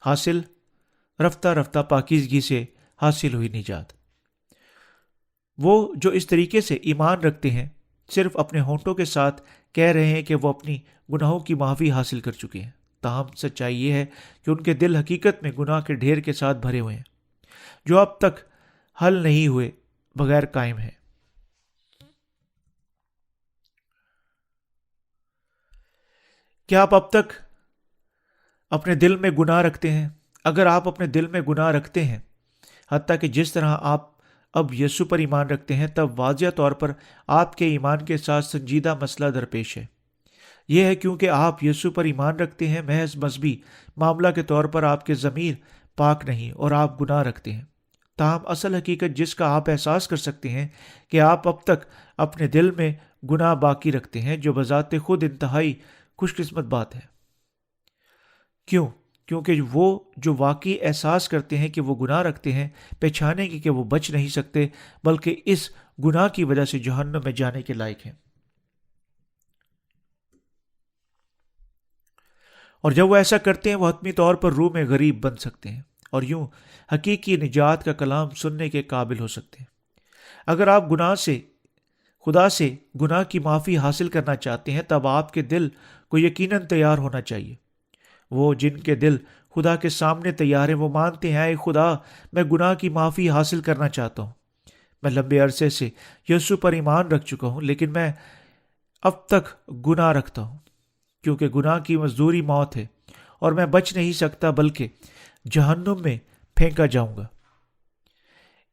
حاصل رفتہ رفتہ پاکیزگی سے حاصل ہوئی نجات۔ وہ جو اس طریقے سے ایمان رکھتے ہیں صرف اپنے ہونٹوں کے ساتھ کہہ رہے ہیں کہ وہ اپنی گناہوں کی معافی حاصل کر چکے ہیں، تاہم سچائی یہ ہے کہ ان کے دل حقیقت میں گناہ کے ڈھیر کے ساتھ بھرے ہوئے ہیں جو اب تک حل نہیں ہوئے بغیر قائم ہیں۔ کیا آپ اب تک اپنے دل میں گناہ رکھتے ہیں؟ اگر آپ اپنے دل میں گناہ رکھتے ہیں حتیٰ کہ جس طرح آپ اب یسوع پر ایمان رکھتے ہیں، تب واضح طور پر آپ کے ایمان کے ساتھ سنجیدہ مسئلہ درپیش ہے۔ یہ ہے کیونکہ آپ یسوع پر ایمان رکھتے ہیں، محض مذہبی معاملہ کے طور پر آپ کے ضمیر پاک نہیں اور آپ گناہ رکھتے ہیں۔ تاہم اصل حقیقت جس کا آپ احساس کر سکتے ہیں کہ آپ اب تک اپنے دل میں گناہ باقی رکھتے ہیں، جو بذات خود انتہائی خوش قسمت بات ہے۔ کیوں؟ کیونکہ وہ جو واقعی احساس کرتے ہیں کہ وہ گناہ رکھتے ہیں، پہچانیں گے کہ وہ بچ نہیں سکتے بلکہ اس گناہ کی وجہ سے جہنم میں جانے کے لائق ہیں۔ اور جب وہ ایسا کرتے ہیں وہ حتمی طور پر روح میں غریب بن سکتے ہیں اور یوں حقیقی نجات کا کلام سننے کے قابل ہو سکتے ہیں۔ اگر آپ خدا سے گناہ کی معافی حاصل کرنا چاہتے ہیں تب آپ کے دل کو یقیناً تیار ہونا چاہیے۔ وہ جن کے دل خدا کے سامنے تیار ہیں وہ مانتے ہیں، اے خدا، میں گناہ کی معافی حاصل کرنا چاہتا ہوں۔ میں لمبے عرصے سے یسوع پر ایمان رکھ چکا ہوں لیکن میں اب تک گناہ رکھتا ہوں، کیونکہ گناہ کی مزدوری موت ہے اور میں بچ نہیں سکتا بلکہ جہنم میں پھینکا جاؤں گا۔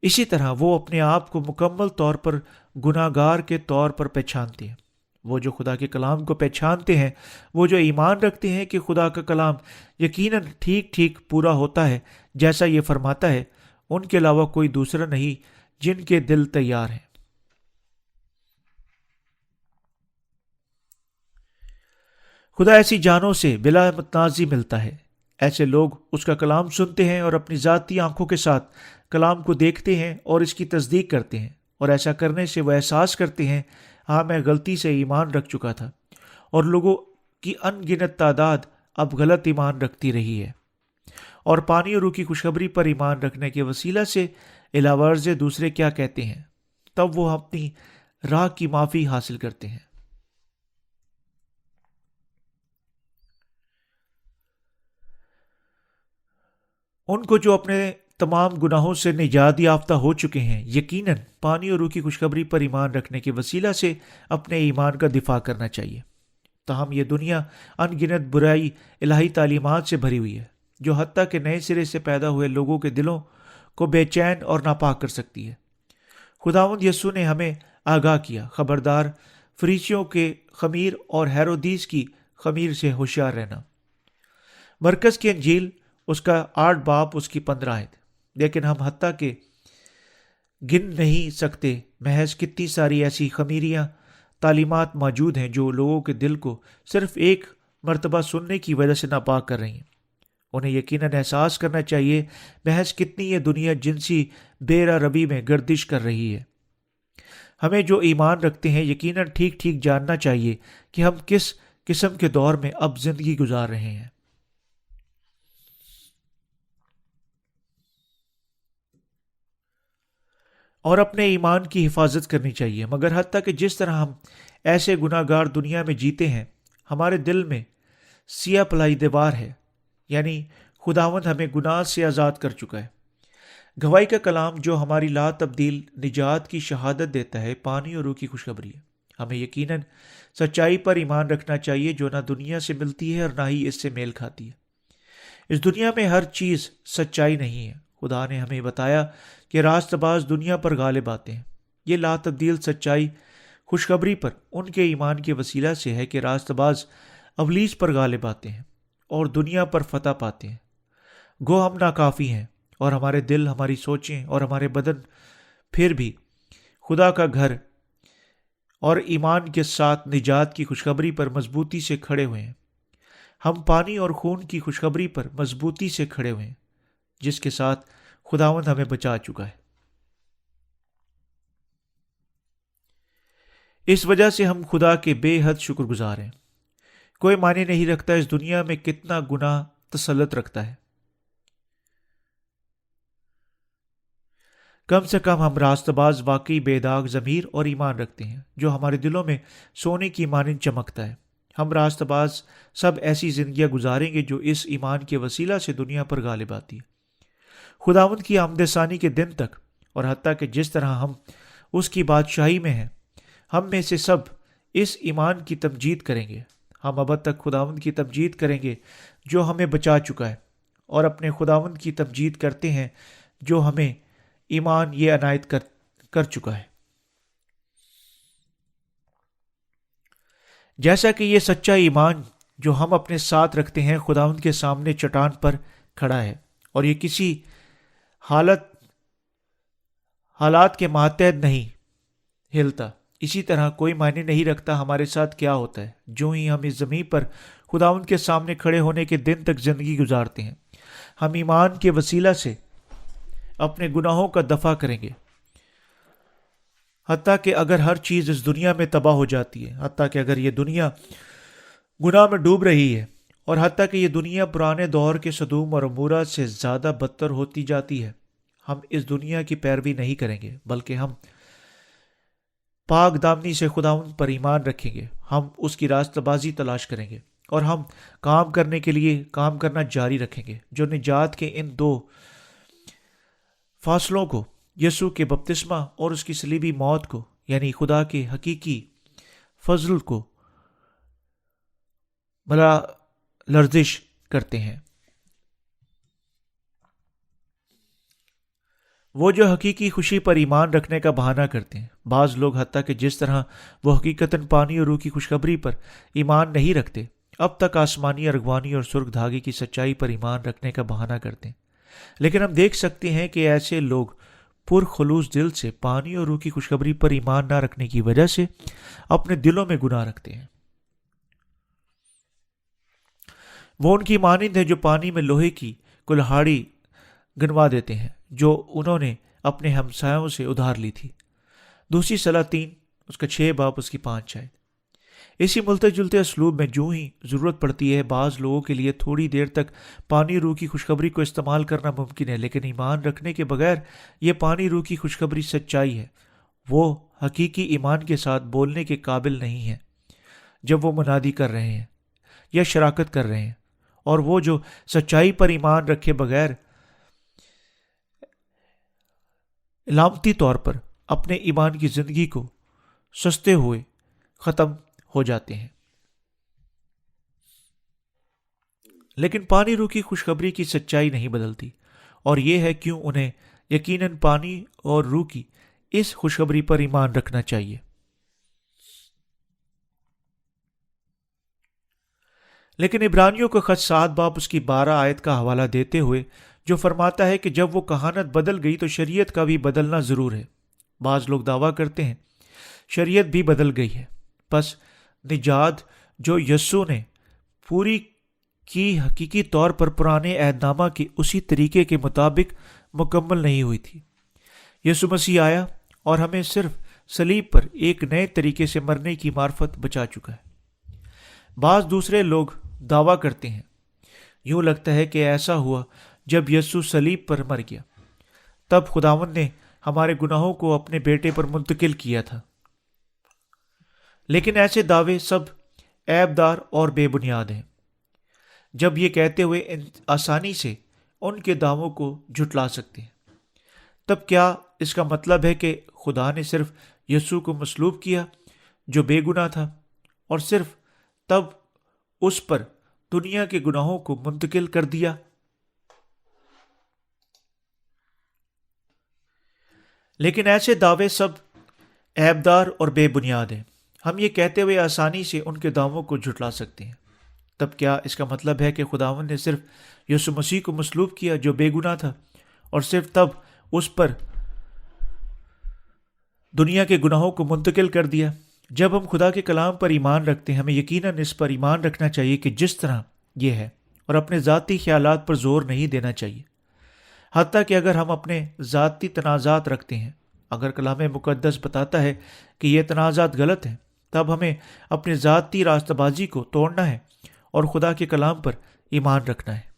اسی طرح وہ اپنے آپ کو مکمل طور پر گناہ گار کے طور پر پہچانتے ہیں۔ وہ جو خدا کے کلام کو پہچانتے ہیں، وہ جو ایمان رکھتے ہیں کہ خدا کا کلام یقیناً ٹھیک ٹھیک پورا ہوتا ہے جیسا یہ فرماتا ہے، ان کے علاوہ کوئی دوسرا نہیں جن کے دل تیار ہیں۔ خدا ایسی جانوں سے بلا متنازع ملتا ہے۔ ایسے لوگ اس کا کلام سنتے ہیں اور اپنی ذاتی آنکھوں کے ساتھ کلام کو دیکھتے ہیں اور اس کی تصدیق کرتے ہیں، اور ایسا کرنے سے وہ احساس کرتے ہیں، ہاں میں غلطی سے ایمان رکھ چکا تھا، اور لوگوں کی ان گنت تعداد اب غلط ایمان رکھتی رہی ہے، اور پانی اور روح کی خوشخبری پر ایمان رکھنے کے وسیلہ سے علاوہ ورزے دوسرے کیا کہتے ہیں، تب وہ اپنی راہ کی معافی حاصل کرتے ہیں۔ ان کو جو اپنے تمام گناہوں سے نجات یافتہ ہو چکے ہیں، یقیناً پانی اور روح کی خوشخبری پر ایمان رکھنے کے وسیلہ سے اپنے ایمان کا دفاع کرنا چاہیے۔ تاہم یہ دنیا ان گنت برائی الہی تعلیمات سے بھری ہوئی ہے، جو حتیٰ کہ نئے سرے سے پیدا ہوئے لوگوں کے دلوں کو بے چین اور ناپاک کر سکتی ہے۔ خداوند یسوع نے ہمیں آگاہ کیا، خبردار، فریسیوں کے خمیر اور ہیرودیس کی خمیر سے ہوشیار رہنا۔ مرکز کی انجیل اس کا 8 باب اس کی 15 آیت۔ لیکن ہم حتیٰ کہ گن نہیں سکتے محض کتنی ساری ایسی خمیریاں تعلیمات موجود ہیں جو لوگوں کے دل کو صرف ایک مرتبہ سننے کی وجہ سے ناپاک کر رہی ہیں۔ انہیں یقیناً احساس کرنا چاہیے محض کتنی یہ دنیا جنسی بے ربی میں گردش کر رہی ہے۔ ہمیں جو ایمان رکھتے ہیں یقیناً ٹھیک ٹھیک جاننا چاہیے کہ ہم کس قسم کے دور میں اب زندگی گزار رہے ہیں۔ اور اپنے ایمان کی حفاظت کرنی چاہیے، مگر حتیٰ کہ جس طرح ہم ایسے گناہ گار دنیا میں جیتے ہیں، ہمارے دل میں سیاہ پلائی دیوار ہے، یعنی خداوند ہمیں گناہ سے آزاد کر چکا ہے۔ گواہی کا کلام جو ہماری لا تبدیل نجات کی شہادت دیتا ہے، پانی اور روح کی خوشخبری ہے۔ ہمیں یقیناً سچائی پر ایمان رکھنا چاہیے جو نہ دنیا سے ملتی ہے اور نہ ہی اس سے میل کھاتی ہے۔ اس دنیا میں ہر چیز سچائی نہیں ہے۔ خدا نے ہمیں بتایا کہ راست باز دنیا پر غالب آتے ہیں۔ یہ لا تبدیل سچائی خوشخبری پر ان کے ایمان کے وسیلہ سے ہے کہ راست باز ابلیس پر غالب آتے ہیں اور دنیا پر فتح پاتے ہیں۔ گو ہم ناکافی ہیں اور ہمارے دل، ہماری سوچیں اور ہمارے بدن پھر بھی خدا کا گھر اور ایمان کے ساتھ نجات کی خوشخبری پر مضبوطی سے کھڑے ہوئے ہیں۔ ہم پانی اور خون کی خوشخبری پر مضبوطی سے کھڑے ہوئے ہیں جس کے ساتھ خداوند ہمیں بچا چکا ہے۔ اس وجہ سے ہم خدا کے بے حد شکر گزار ہیں۔ کوئی معنی نہیں رکھتا اس دنیا میں کتنا گناہ تسلط رکھتا ہے، کم سے کم ہم راست باز واقعی بے داغ ضمیر اور ایمان رکھتے ہیں جو ہمارے دلوں میں سونے کی مانند چمکتا ہے۔ ہم راست باز سب ایسی زندگیاں گزاریں گے جو اس ایمان کے وسیلہ سے دنیا پر غالب آتی ہے۔ خداوند کی آمد ثانی کے دن تک، اور حتیٰ کہ جس طرح ہم اس کی بادشاہی میں ہیں، ہم میں سے سب اس ایمان کی تمجید کریں گے۔ ہم ابد تک خداوند کی تمجید کریں گے جو ہمیں بچا چکا ہے، اور اپنے خداوند کی تمجید کرتے ہیں جو ہمیں ایمان یہ عنایت کر چکا ہے۔ جیسا کہ یہ سچا ایمان جو ہم اپنے ساتھ رکھتے ہیں خداوند کے سامنے چٹان پر کھڑا ہے، اور یہ کسی حالات کے ماتحت نہیں ہلتا، اسی طرح کوئی معنی نہیں رکھتا ہمارے ساتھ کیا ہوتا ہے۔ جو ہی ہم اس زمین پر خداوند کے سامنے کھڑے ہونے کے دن تک زندگی گزارتے ہیں، ہم ایمان کے وسیلہ سے اپنے گناہوں کا دفاع کریں گے۔ حتیٰ کہ اگر ہر چیز اس دنیا میں تباہ ہو جاتی ہے، حتیٰ کہ اگر یہ دنیا گناہ میں ڈوب رہی ہے، اور حتیٰ کہ یہ دنیا پرانے دور کے صدوم اور عمورہ سے زیادہ بدتر ہوتی جاتی ہے، ہم اس دنیا کی پیروی نہیں کریں گے، بلکہ ہم پاک دامنی سے خداوند پر ایمان رکھیں گے۔ ہم اس کی راست بازی تلاش کریں گے، اور ہم کام کرنے کے لیے کام کرنا جاری رکھیں گے جو نجات کے ان 2 فاصلوں کو، یسوع کے بپتسمہ اور اس کی صلیبی موت کو، یعنی خدا کے حقیقی فضل کو بلا لرزش کرتے ہیں۔ وہ جو حقیقی خوشی پر ایمان رکھنے کا بہانہ کرتے ہیں، بعض لوگ حتیٰ کہ جس طرح وہ حقیقتاً پانی اور روح کی خوشخبری پر ایمان نہیں رکھتے، اب تک آسمانی ارغوانی اور سرخ دھاگے کی سچائی پر ایمان رکھنے کا بہانہ کرتے ہیں۔ لیکن ہم دیکھ سکتے ہیں کہ ایسے لوگ پرخلوص دل سے پانی اور روح کی خوشخبری پر ایمان نہ رکھنے کی وجہ سے اپنے دلوں میں گناہ رکھتے ہیں۔ وہ ان کی مانند ہے جو پانی میں لوہے کی کلہاڑی گنوا دیتے ہیں جو انہوں نے اپنے ہمسایوں سے ادھار لی تھی۔ دوسری سلاطین اس کا 6 باب اس کی 5 آیت۔ اسی ملتے جلتے اسلوب میں جو ہی ضرورت پڑتی ہے، بعض لوگوں کے لیے تھوڑی دیر تک پانی روح کی خوشخبری کو استعمال کرنا ممکن ہے، لیکن ایمان رکھنے کے بغیر یہ پانی روح کی خوشخبری سچائی ہے، وہ حقیقی ایمان کے ساتھ بولنے کے قابل نہیں ہے جب وہ منادی کر رہے ہیں یا شراکت کر رہے ہیں، اور وہ جو سچائی پر ایمان رکھے بغیر علامتی طور پر اپنے ایمان کی زندگی کو سستے ہوئے ختم ہو جاتے ہیں۔ لیکن پانی روح کی خوشخبری کی سچائی نہیں بدلتی، اور یہ ہے کیوں انہیں یقیناً پانی اور روح کی اس خوشخبری پر ایمان رکھنا چاہیے۔ لیکن عبرانیوں کا خط 7 باب اس کی 12 آیت کا حوالہ دیتے ہوئے جو فرماتا ہے کہ جب وہ کہانت بدل گئی تو شریعت کا بھی بدلنا ضرور ہے۔ بعض لوگ دعویٰ کرتے ہیں شریعت بھی بدل گئی ہے، پس نجات جو یسوع نے پوری کی حقیقی طور پر پرانے عہد نامہ کے اسی طریقے کے مطابق مکمل نہیں ہوئی تھی۔ یسوع مسیح آیا اور ہمیں صرف صلیب پر ایک نئے طریقے سے مرنے کی معرفت بچا چکا ہے۔ بعض دوسرے لوگ دعویٰ کرتے ہیں یوں لگتا ہے کہ ایسا ہوا جب یسوع صلیب پر مر گیا، تب خداوند نے ہمارے گناہوں کو اپنے بیٹے پر منتقل کیا تھا۔ لیکن ایسے دعوے سب عیب دار اور بے بنیاد ہیں، جب یہ کہتے ہوئے آسانی سے ان کے دعووں کو جھٹلا سکتے ہیں۔ تب کیا اس کا مطلب ہے کہ خدا نے صرف یسوع کو مصلوب کیا جو بے گناہ تھا، اور صرف تب اس پر دنیا کے گناہوں کو منتقل کر دیا؟ لیکن ایسے دعوے سب عیب دار اور بے بنیاد ہیں، ہم یہ کہتے ہوئے آسانی سے ان کے دعووں کو جھٹلا سکتے ہیں۔ تب کیا اس کا مطلب ہے کہ خداوند نے صرف یسوع مسیح کو مصلوب کیا جو بے گناہ تھا، اور صرف تب اس پر دنیا کے گناہوں کو منتقل کر دیا؟ جب ہم خدا کے کلام پر ایمان رکھتے ہیں، ہمیں یقیناً اس پر ایمان رکھنا چاہیے کہ جس طرح یہ ہے، اور اپنے ذاتی خیالات پر زور نہیں دینا چاہیے۔ حتیٰ کہ اگر ہم اپنے ذاتی تنازعات رکھتے ہیں، اگر کلام مقدس بتاتا ہے کہ یہ تنازعات غلط ہیں، تب ہمیں اپنے ذاتی راستہ بازی کو توڑنا ہے اور خدا کے کلام پر ایمان رکھنا ہے۔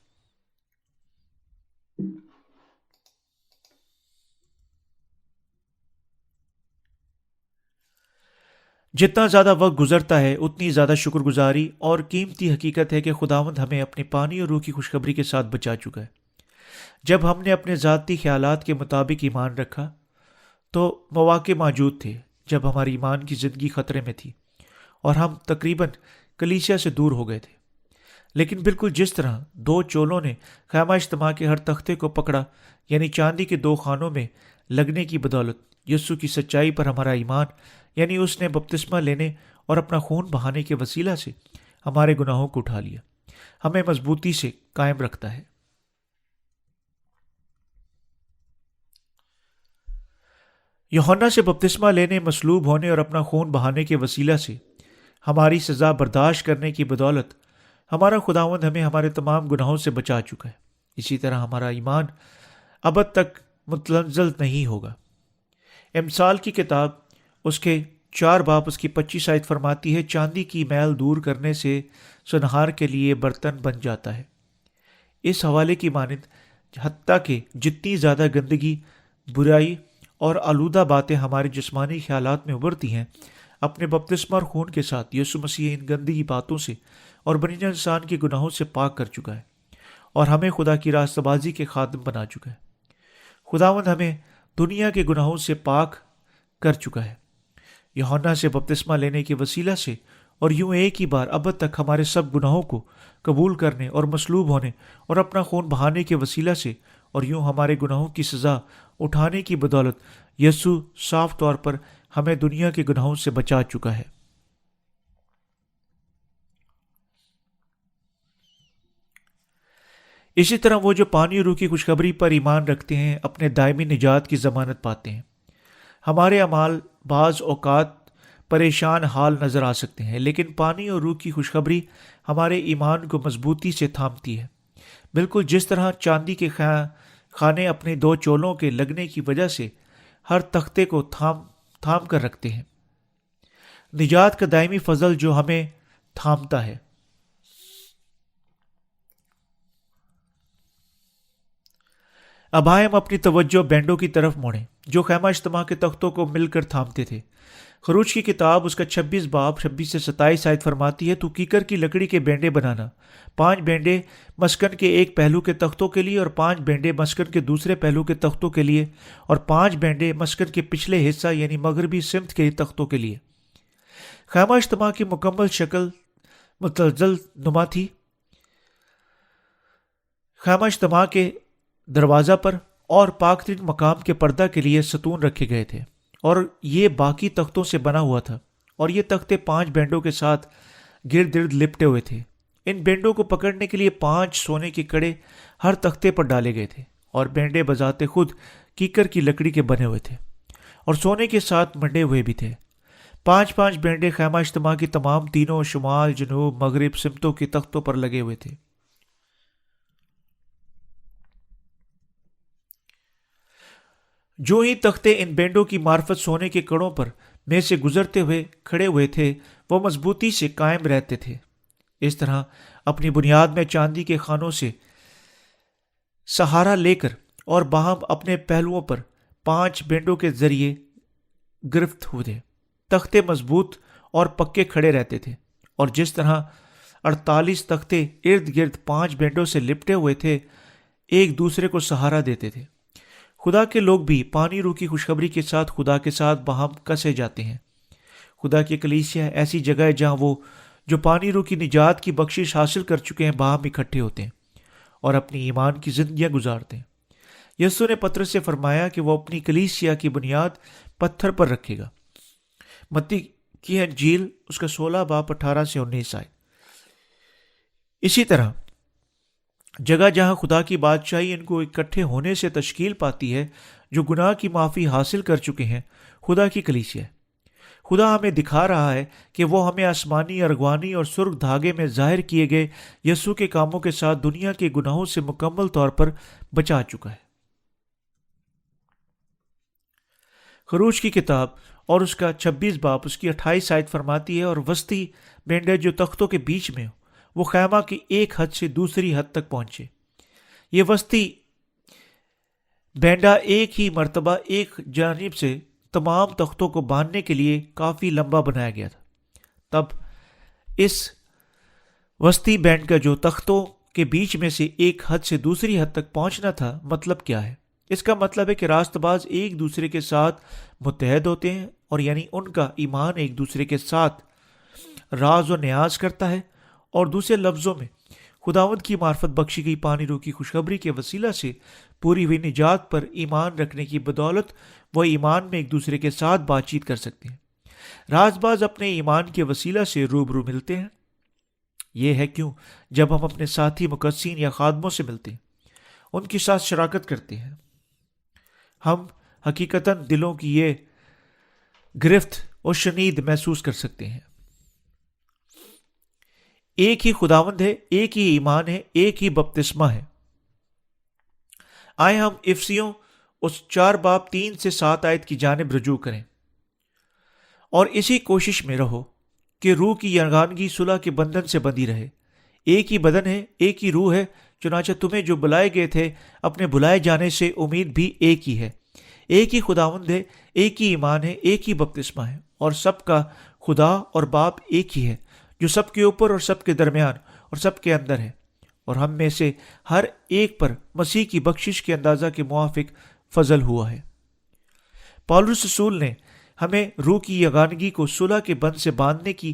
جتنا زیادہ وقت گزرتا ہے اتنی زیادہ شکر گزاری اور قیمتی حقیقت ہے کہ خداوند ہمیں اپنے پانی اور روح کی خوشخبری کے ساتھ بچا چکا ہے۔ جب ہم نے اپنے ذاتی خیالات کے مطابق ایمان رکھا تو مواقع موجود تھے جب ہماری ایمان کی زندگی خطرے میں تھی اور ہم تقریباً کلیسیا سے دور ہو گئے تھے۔ لیکن بالکل جس طرح 2 چولوں نے خیمہ اجتماع کے ہر تختے کو پکڑا، یعنی چاندی کے 2 خانوں میں لگنے کی بدولت یسوع کی سچائی پر ہمارا ایمان، یعنی اس نے بپتسمہ لینے اور اپنا خون بہانے کے وسیلہ سے ہمارے گناہوں کو اٹھا لیا، ہمیں مضبوطی سے قائم رکھتا ہے۔ یوحنا سے بپتسمہ لینے، مصلوب ہونے اور اپنا خون بہانے کے وسیلہ سے ہماری سزا برداشت کرنے کی بدولت ہمارا خداوند ہمیں ہمارے تمام گناہوں سے بچا چکا ہے۔ اسی طرح ہمارا ایمان ابد تک متزلزل نہیں ہوگا۔ امثال کی کتاب اس کے 4 باب اس کی 25 آیت فرماتی ہے، چاندی کی میل دور کرنے سے سنہار کے لیے برتن بن جاتا ہے۔ اس حوالے کی مانند حتیٰ کہ جتنی زیادہ گندگی، برائی اور آلودہ باتیں ہمارے جسمانی خیالات میں ابھرتی ہیں، اپنے بپتسمہ اور خون کے ساتھ یسوع مسیح ان گندگی باتوں سے اور بنی نوع انسان کے گناہوں سے پاک کر چکا ہے اور ہمیں خدا کی راستہ بازی کے خادم بنا چکا ہے۔ خداوند ہمیں دنیا کے گناہوں سے پاک کر چکا ہے۔ یوحنا سے بپتسمہ لینے کے وسیلہ سے اور یوں ایک ہی بار ابد تک ہمارے سب گناہوں کو قبول کرنے اور مصلوب ہونے اور اپنا خون بہانے کے وسیلہ سے اور یوں ہمارے گناہوں کی سزا اٹھانے کی بدولت یسوع صاف طور پر ہمیں دنیا کے گناہوں سے بچا چکا ہے۔ اسی طرح وہ جو پانی اور روح کی خوشخبری پر ایمان رکھتے ہیں اپنے دائمی نجات کی ضمانت پاتے ہیں۔ ہمارے اعمال بعض اوقات پریشان حال نظر آ سکتے ہیں، لیکن پانی اور روح کی خوشخبری ہمارے ایمان کو مضبوطی سے تھامتی ہے، بالکل جس طرح چاندی کے خانے اپنے دو چولوں کے لگنے کی وجہ سے ہر تختے کو تھام کر رکھتے ہیں۔ نجات کا دائمی فضل جو ہمیں تھامتا ہے۔ اب آئے ہم اپنی توجہ بینڈوں کی طرف موڑیں جو خیمہ اجتماع کے تختوں کو مل کر تھامتے تھے۔ خروج کی کتاب اس کا 26 باب 26 سے 27 آیت فرماتی ہے، تو کیکر کی لکڑی کے بینڈے بنانا، 5 بینڈے مسکن کے ایک پہلو کے تختوں کے لیے اور 5 بینڈے مسکن کے دوسرے پہلو کے تختوں کے لیے اور 5 بینڈے مسکن کے پچھلے حصہ یعنی مغربی سمت کے تختوں کے لیے۔ خیمہ اجتماع کی مکمل شکل متزلزل نما تھی۔ خیمہ اجتماع کے دروازہ پر اور پاک ترین مقام کے پردہ کے لیے ستون رکھے گئے تھے اور یہ باقی تختوں سے بنا ہوا تھا، اور یہ تختے 5 بینڈوں کے ساتھ گرد گرد لپٹے ہوئے تھے۔ ان بینڈوں کو پکڑنے کے لیے 5 سونے کے کڑے ہر تختے پر ڈالے گئے تھے، اور بینڈے بذات خود کیکر کی لکڑی کے بنے ہوئے تھے اور سونے کے ساتھ منڈے ہوئے بھی تھے۔ 5 بینڈے خیمہ اجتماع کی تمام تینوں شمال، جنوب، مغرب سمتوں کے تختوں پر لگے ہوئے تھے۔ جو ہی تختے ان بینڈوں کی معرفت سونے کے کڑوں پر میں سے گزرتے ہوئے کھڑے ہوئے تھے وہ مضبوطی سے قائم رہتے تھے۔ اس طرح اپنی بنیاد میں چاندی کے خانوں سے سہارا لے کر اور باہم اپنے پہلوؤں پر 5 بینڈوں کے ذریعے گرفت ہوئے تختے مضبوط اور پکے کھڑے رہتے تھے، اور جس طرح 48 تختے ارد گرد 5 بینڈوں سے لپٹے ہوئے تھے ایک دوسرے کو سہارا دیتے تھے۔ خدا کے لوگ بھی پانی روح کی خوشخبری کے ساتھ خدا کے ساتھ باہم کسے جاتے ہیں۔ خدا کی کلیسیا ایسی جگہ ہے جہاں وہ جو پانی روح کی نجات کی بخشش حاصل کر چکے ہیں باہم اکٹھے ہوتے ہیں اور اپنی ایمان کی زندگیاں گزارتے ہیں۔ یسوع نے پطرس سے فرمایا کہ وہ اپنی کلیسیا کی بنیاد پتھر پر رکھے گا۔ متی کی انجیل اس کا 16 باب 18 سے 19 آئے۔ اسی طرح جگہ جہاں خدا کی بادشاہی ان کو اکٹھے ہونے سے تشکیل پاتی ہے جو گناہ کی معافی حاصل کر چکے ہیں، خدا کی کلیسیا ہے۔ خدا ہمیں دکھا رہا ہے کہ وہ ہمیں آسمانی، ارغوانی اور سرخ دھاگے میں ظاہر کیے گئے یسوع کے کاموں کے ساتھ دنیا کے گناہوں سے مکمل طور پر بچا چکا ہے۔ خروج کی کتاب اور اس کا 26 باب اس کی 28 آیت فرماتی ہے، اور وسطی بینڈے جو تختوں کے بیچ میں وہ خیمہ کی ایک حد سے دوسری حد تک پہنچے۔ یہ وسطی بینڈا ایک ہی مرتبہ ایک جانب سے تمام تختوں کو باندھنے کے لیے کافی لمبا بنایا گیا تھا۔ تب اس وسطی بینڈ کا جو تختوں کے بیچ میں سے ایک حد سے دوسری حد تک پہنچنا تھا، مطلب کیا ہے؟ اس کا مطلب ہے کہ راست باز ایک دوسرے کے ساتھ متحد ہوتے ہیں، اور یعنی ان کا ایمان ایک دوسرے کے ساتھ راز و نیاز کرتا ہے، اور دوسرے لفظوں میں خداوند کی معرفت بخشی گئی پانی روح کی خوشخبری کے وسیلہ سے پوری ہوئی نجات پر ایمان رکھنے کی بدولت وہ ایمان میں ایک دوسرے کے ساتھ بات چیت کر سکتے ہیں۔ راز باز اپنے ایمان کے وسیلہ سے روبرو ملتے ہیں۔ یہ ہے کیوں جب ہم اپنے ساتھی مقدسین یا خادموں سے ملتے ہیں، ان کے ساتھ شراکت کرتے ہیں، ہم حقیقتاً دلوں کی یہ گرفت اور شنید محسوس کر سکتے ہیں۔ ایک ہی خداوند ہے، ایک ہی ایمان ہے، ایک ہی بپتسمہ ہے۔ آئے ہم افسیوں اس 4 باب 3 سے 7 آیت کی جانب رجوع کریں، اور اسی کوشش میں رہو کہ روح کی یگانگی صلح کے بندھن سے بندھی رہے۔ ایک ہی بدن ہے، ایک ہی روح ہے، چنانچہ تمہیں جو بلائے گئے تھے اپنے بلائے جانے سے امید بھی ایک ہی ہے۔ ایک ہی خداوند ہے، ایک ہی ایمان ہے، ایک ہی بپتسمہ ہے، اور سب کا خدا اور باپ ایک ہی ہے، جو سب کے اوپر اور سب کے درمیان اور سب کے اندر ہے، اور ہم میں سے ہر ایک پر مسیح کی بخشش کے اندازہ کے موافق فضل ہوا ہے۔ پالوس رسول نے ہمیں روح کی یگانگی کو صلح کے بند سے باندھنے کی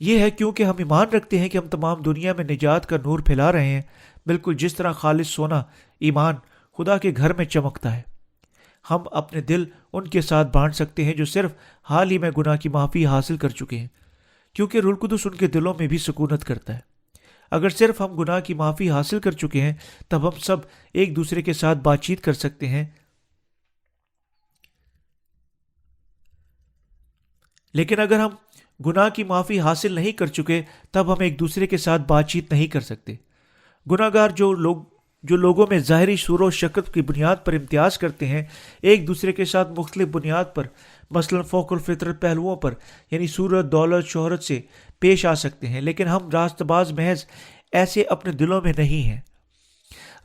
یہ ہے کیونکہ ہم ایمان رکھتے ہیں کہ ہم تمام دنیا میں نجات کا نور پھیلا رہے ہیں، بالکل جس طرح خالص سونا ایمان خدا کے گھر میں چمکتا ہے۔ ہم اپنے دل ان کے ساتھ بانٹ سکتے ہیں جو صرف حال ہی میں گناہ کی معافی حاصل کر چکے ہیں، کیونکہ روح القدس ان کے دلوں میں بھی سکونت کرتا ہے۔ اگر صرف ہم گناہ کی معافی حاصل کر چکے ہیں تب ہم سب ایک دوسرے کے ساتھ بات چیت کر سکتے ہیں، لیکن اگر ہم گناہ کی معافی حاصل نہیں کر چکے تب ہم ایک دوسرے کے ساتھ بات چیت نہیں کر سکتے۔ گناہ گار جو لوگوں میں ظاہری صورت و شکل کی بنیاد پر امتیاز کرتے ہیں، ایک دوسرے کے ساتھ مختلف بنیاد پر، مثلا فوق الفطرت پہلوؤں پر، یعنی صورت، دولت، شہرت سے پیش آ سکتے ہیں، لیکن ہم راست باز محض ایسے اپنے دلوں میں نہیں ہیں۔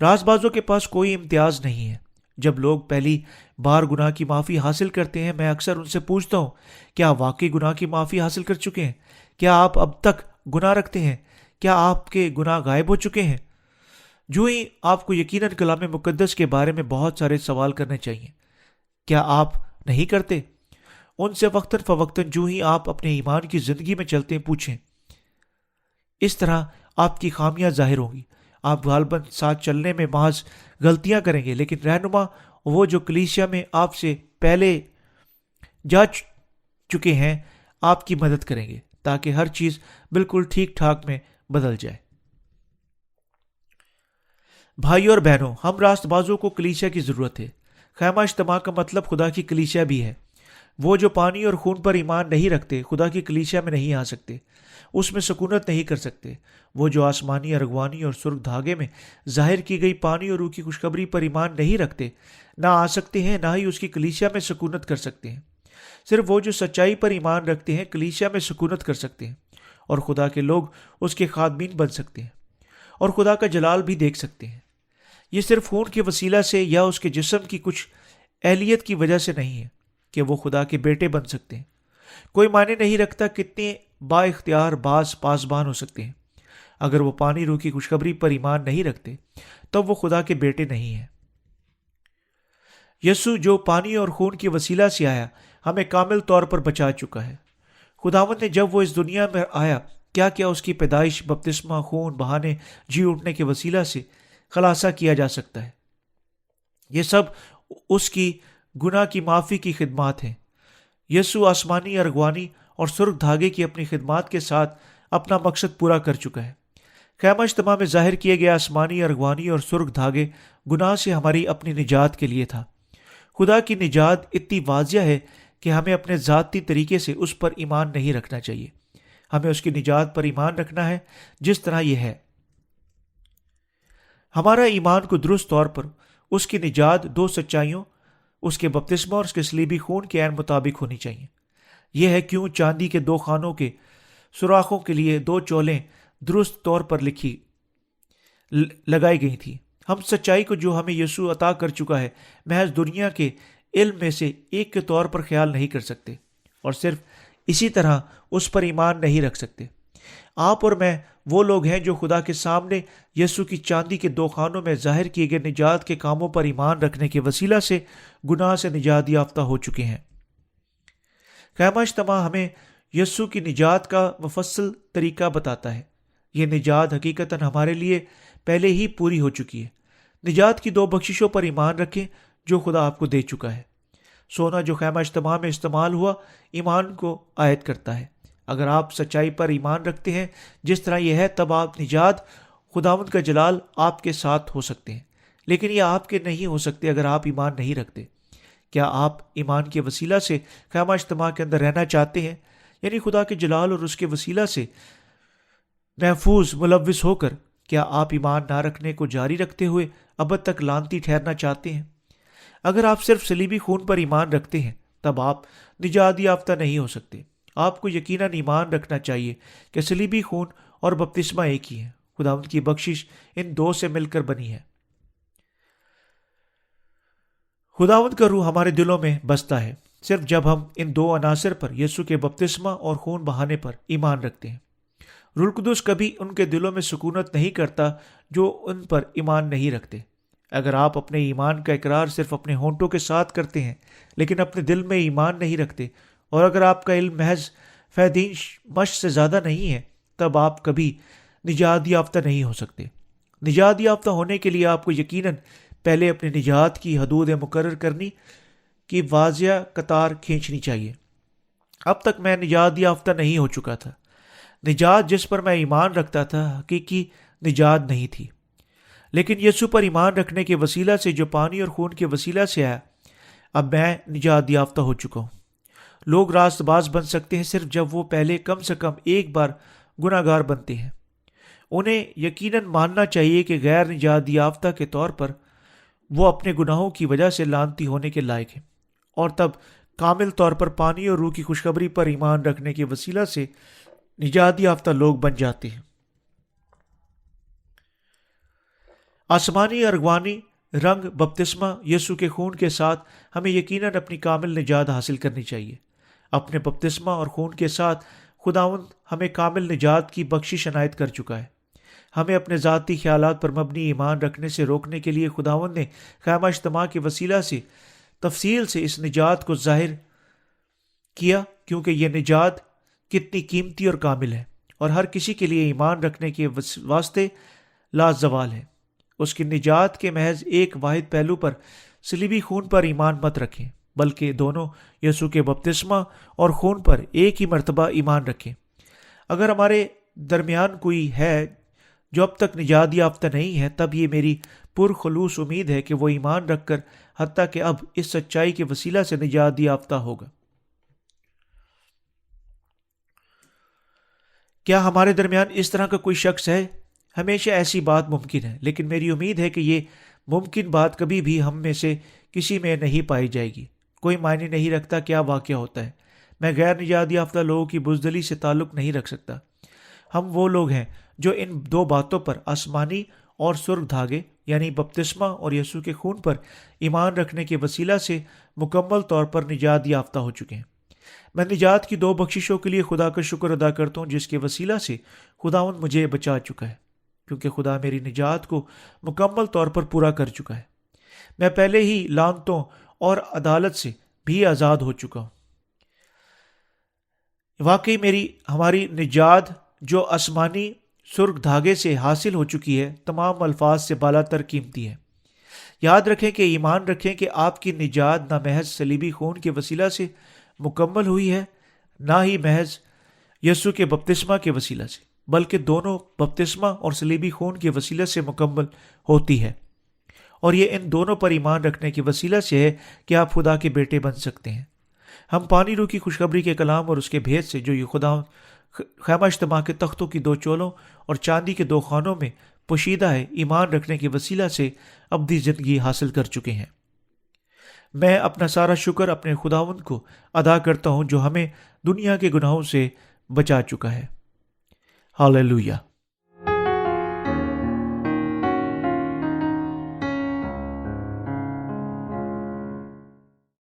راست بازوں کے پاس کوئی امتیاز نہیں ہے۔ جب لوگ پہلی بار گناہ کی معافی حاصل کرتے ہیں، میں اکثر ان سے پوچھتا ہوں، کیا واقعی گناہ کی معافی حاصل کر چکے ہیں؟ کیا آپ اب تک گناہ رکھتے ہیں؟ کیا آپ کے گناہ غائب ہو چکے ہیں؟ جو ہی آپ کو یقیناً کلام مقدس کے بارے میں بہت سارے سوال کرنے چاہیے۔ کیا آپ نہیں کرتے؟ ان سے وقتاً فوقتاً جو ہی آپ اپنے ایمان کی زندگی میں چلتے ہیں پوچھیں۔ اس طرح آپ کی خامیاں ظاہر ہوں گی۔ آپ غالباً ساتھ چلنے میں محض غلطیاں کریں گے، لیکن رہنما وہ جو کلیسیا میں آپ سے پہلے جا چکے ہیں آپ کی مدد کریں گے تاکہ ہر چیز بالکل ٹھیک ٹھاک میں بدل جائے۔ بھائیو اور بہنوں، ہم راست بازوں کو کلیسیا کی ضرورت ہے۔ خیمہ اجتماع کا مطلب خدا کی کلیسیا بھی ہے۔ وہ جو پانی اور خون پر ایمان نہیں رکھتے خدا کی کلیسیا میں نہیں آ سکتے، اس میں سکونت نہیں کر سکتے۔ وہ جو آسمانی ارغوانی اور سرخ دھاگے میں ظاہر کی گئی پانی اور روح کی خوشخبری پر ایمان نہیں رکھتے، نہ آ سکتے ہیں، نہ ہی اس کی کلیسیا میں سکونت کر سکتے ہیں۔ صرف وہ جو سچائی پر ایمان رکھتے ہیں کلیسیا میں سکونت کر سکتے ہیں، اور خدا کے لوگ اس کے خادمین بن سکتے ہیں اور خدا کا جلال بھی دیکھ سکتے ہیں۔ یہ صرف خون کے وسیلہ سے یا اس کے جسم کی کچھ اہلیت کی وجہ سے نہیں ہے کہ وہ خدا کے بیٹے بن سکتے ہیں۔ کوئی معنی نہیں رکھتا کتنے با اختیار باز پاسبان ہو سکتے ہیں، اگر وہ پانی روح کی خوشخبری پر ایمان نہیں رکھتے تب وہ خدا کے بیٹے نہیں ہیں۔ یسوع جو پانی اور خون کے وسیلہ سے آیا ہمیں کامل طور پر بچا چکا ہے۔ خداوند نے جب وہ اس دنیا میں آیا کیا اس کی پیدائش، بپتسمہ، خون بہانے، جی اٹھنے کے وسیلہ سے خلاصہ کیا جا سکتا ہے۔ یہ سب اس کی گناہ کی معافی کی خدمات ہیں۔ یسوع آسمانی ارغوانی اور سرخ دھاگے کی اپنی خدمات کے ساتھ اپنا مقصد پورا کر چکا ہے۔ خیمہ اجتماع میں ظاہر کیے گئے آسمانی ارغوانی اور سرخ دھاگے گناہ سے ہماری اپنی نجات کے لیے تھا۔ خدا کی نجات اتنی واضح ہے کہ ہمیں اپنے ذاتی طریقے سے اس پر ایمان نہیں رکھنا چاہیے۔ ہمیں اس کی نجات پر ایمان رکھنا ہے جس طرح یہ ہے۔ ہمارا ایمان کو درست طور پر اس کی نجات دو سچائیوں، اس کے بپتسمہ اور اس کے صلیبی خون کے عین مطابق ہونی چاہیے۔ یہ ہے کیوں چاندی کے دو خانوں کے سوراخوں کے لیے دو چولیں درست طور پر لگائی گئی تھیں۔ ہم سچائی کو جو ہمیں یسوع عطا کر چکا ہے محض دنیا کے علم میں سے ایک کے طور پر خیال نہیں کر سکتے، اور صرف اسی طرح اس پر ایمان نہیں رکھ سکتے۔ آپ اور میں وہ لوگ ہیں جو خدا کے سامنے یسوع کی چاندی کے دو خانوں میں ظاہر کیے گئے نجات کے کاموں پر ایمان رکھنے کے وسیلہ سے گناہ سے نجات یافتہ ہو چکے ہیں۔ خیمہ اجتماع ہمیں یسوع کی نجات کا مفصل طریقہ بتاتا ہے۔ یہ نجات حقیقتاً ہمارے لیے پہلے ہی پوری ہو چکی ہے۔ نجات کی دو بخششوں پر ایمان رکھیں جو خدا آپ کو دے چکا ہے۔ سونا جو خیمہ اجتماع میں استعمال ہوا ایمان کو عائد کرتا ہے۔ اگر آپ سچائی پر ایمان رکھتے ہیں جس طرح یہ ہے تب آپ نجات، خداوند کا جلال آپ کے ساتھ ہو سکتے ہیں، لیکن یہ آپ کے نہیں ہو سکتے اگر آپ ایمان نہیں رکھتے۔ کیا آپ ایمان کے وسیلہ سے خیمہ اجتماع کے اندر رہنا چاہتے ہیں، یعنی خدا کے جلال اور اس کے وسیلہ سے محفوظ ملوث ہو کر؟ کیا آپ ایمان نہ رکھنے کو جاری رکھتے ہوئے ابد تک لعنتی ٹھہرنا چاہتے ہیں؟ اگر آپ صرف صلیبی خون پر ایمان رکھتے ہیں تب آپ نجات یافتہ نہیں ہو سکتے۔ آپ کو یقیناً ایمان رکھنا چاہیے کہ صلیبی خون اور بپتسمہ ایک ہی ہے۔ خداوند کی بخشش ان دو سے مل کر بنی ہے۔ خداوند کا روح ہمارے دلوں میں بستا ہے صرف جب ہم ان دو عناصر پر، یسوع کے بپتسمہ اور خون بہانے پر ایمان رکھتے ہیں۔ روح القدس کبھی ان کے دلوں میں سکونت نہیں کرتا جو ان پر ایمان نہیں رکھتے۔ اگر آپ اپنے ایمان کا اقرار صرف اپنے ہونٹوں کے ساتھ کرتے ہیں لیکن اپنے دل میں ایمان نہیں رکھتے، اور اگر آپ کا علم محض فیدین مشق سے زیادہ نہیں ہے، تب آپ کبھی نجات یافتہ نہیں ہو سکتے۔ نجات یافتہ ہونے کے لیے آپ کو یقیناً پہلے اپنی نجات کی حدود مقرر کرنی کی واضح قطار کھینچنی چاہیے۔ اب تک میں نجات یافتہ نہیں ہو چکا تھا۔ نجات جس پر میں ایمان رکھتا تھا حقیقی نجات نہیں تھی، لیکن یسوع پر ایمان رکھنے کے وسیلہ سے جو پانی اور خون کے وسیلہ سے آیا، اب میں نجات یافتہ ہو چکا ہوں۔ لوگ راست باز بن سکتے ہیں صرف جب وہ پہلے کم سے کم ایک بار گناہ گار بنتے ہیں۔ انہیں یقیناً ماننا چاہیے کہ غیر نجات یافتہ کے طور پر وہ اپنے گناہوں کی وجہ سے لعنتی ہونے کے لائق ہیں، اور تب کامل طور پر پانی اور روح کی خوشخبری پر ایمان رکھنے کے وسیلہ سے نجات یافتہ لوگ بن جاتے ہیں۔ آسمانی ارغوانی رنگ بپتسمہ یسوع کے خون کے ساتھ ہمیں یقیناً اپنی کامل نجات حاصل کرنی چاہیے۔ اپنے بپتسمہ اور خون کے ساتھ خداوند ہمیں کامل نجات کی بخشش عنایت کر چکا ہے۔ ہمیں اپنے ذاتی خیالات پر مبنی ایمان رکھنے سے روکنے کے لیے خداوند نے خیمہ اجتماع کے وسیلہ سے تفصیل سے اس نجات کو ظاہر کیا، کیونکہ یہ نجات کتنی قیمتی اور کامل ہے، اور ہر کسی کے لیے ایمان رکھنے کے واسطے لازوال ہے۔ اس کی نجات کے محض ایک واحد پہلو پر صلیبی خون پر ایمان مت رکھیں، بلکہ دونوں یسوع کے بپتسمہ اور خون پر ایک ہی مرتبہ ایمان رکھیں۔ اگر ہمارے درمیان کوئی ہے جو اب تک نجات یافتہ نہیں ہے، تب یہ میری پرخلوص امید ہے کہ وہ ایمان رکھ کر حتیٰ کہ اب اس سچائی کے وسیلہ سے نجات یافتہ ہوگا۔ کیا ہمارے درمیان اس طرح کا کوئی شخص ہے؟ ہمیشہ ایسی بات ممکن ہے، لیکن میری امید ہے کہ یہ ممکن بات کبھی بھی ہم میں سے کسی میں نہیں پائی جائے گی۔ کوئی معنی نہیں رکھتا کیا واقعہ ہوتا ہے، میں غیر نجات یافتہ لوگوں کی بزدلی سے تعلق نہیں رکھ سکتا۔ ہم وہ لوگ ہیں جو ان دو باتوں پر، آسمانی اور سرخ دھاگے یعنی بپتسمہ اور یسوع کے خون پر ایمان رکھنے کے وسیلہ سے مکمل طور پر نجات یافتہ ہو چکے ہیں۔ میں نجات کی دو بخششوں کے لیے خدا کا شکر ادا کرتا ہوں جس کے وسیلہ سے خداوند مجھے بچا چکا ہے، کیونکہ خدا میری نجات کو مکمل طور پر پورا کر چکا ہے۔ میں پہلے ہی لعنتوں اور عدالت سے بھی آزاد ہو چکا ہوں۔ واقعی ہماری نجات جو آسمانی سرخ دھاگے سے حاصل ہو چکی ہے، تمام الفاظ سے بالا تر قیمتی ہے۔ یاد رکھیں کہ ایمان رکھیں کہ آپ کی نجات نہ محض صلیبی خون کے وسیلہ سے مکمل ہوئی ہے، نہ ہی محض یسوع کے بپتسمہ کے وسیلہ سے، بلکہ دونوں بپتسمہ اور صلیبی خون کے وسیلہ سے مکمل ہوتی ہے، اور یہ ان دونوں پر ایمان رکھنے کے وسیلہ سے ہے کہ آپ خدا کے بیٹے بن سکتے ہیں۔ ہم پانی روح کی خوشخبری کے کلام اور اس کے بھید سے جو یہ خدا خیمہ اجتماع کے تختوں کی دو چولوں اور چاندی کے دو خانوں میں پوشیدہ ہے، ایمان رکھنے کے وسیلہ سے ابدی زندگی حاصل کر چکے ہیں۔ میں اپنا سارا شکر اپنے خداوند کو ادا کرتا ہوں جو ہمیں دنیا کے گناہوں سے بچا چکا ہے۔ ہاللیلویہ۔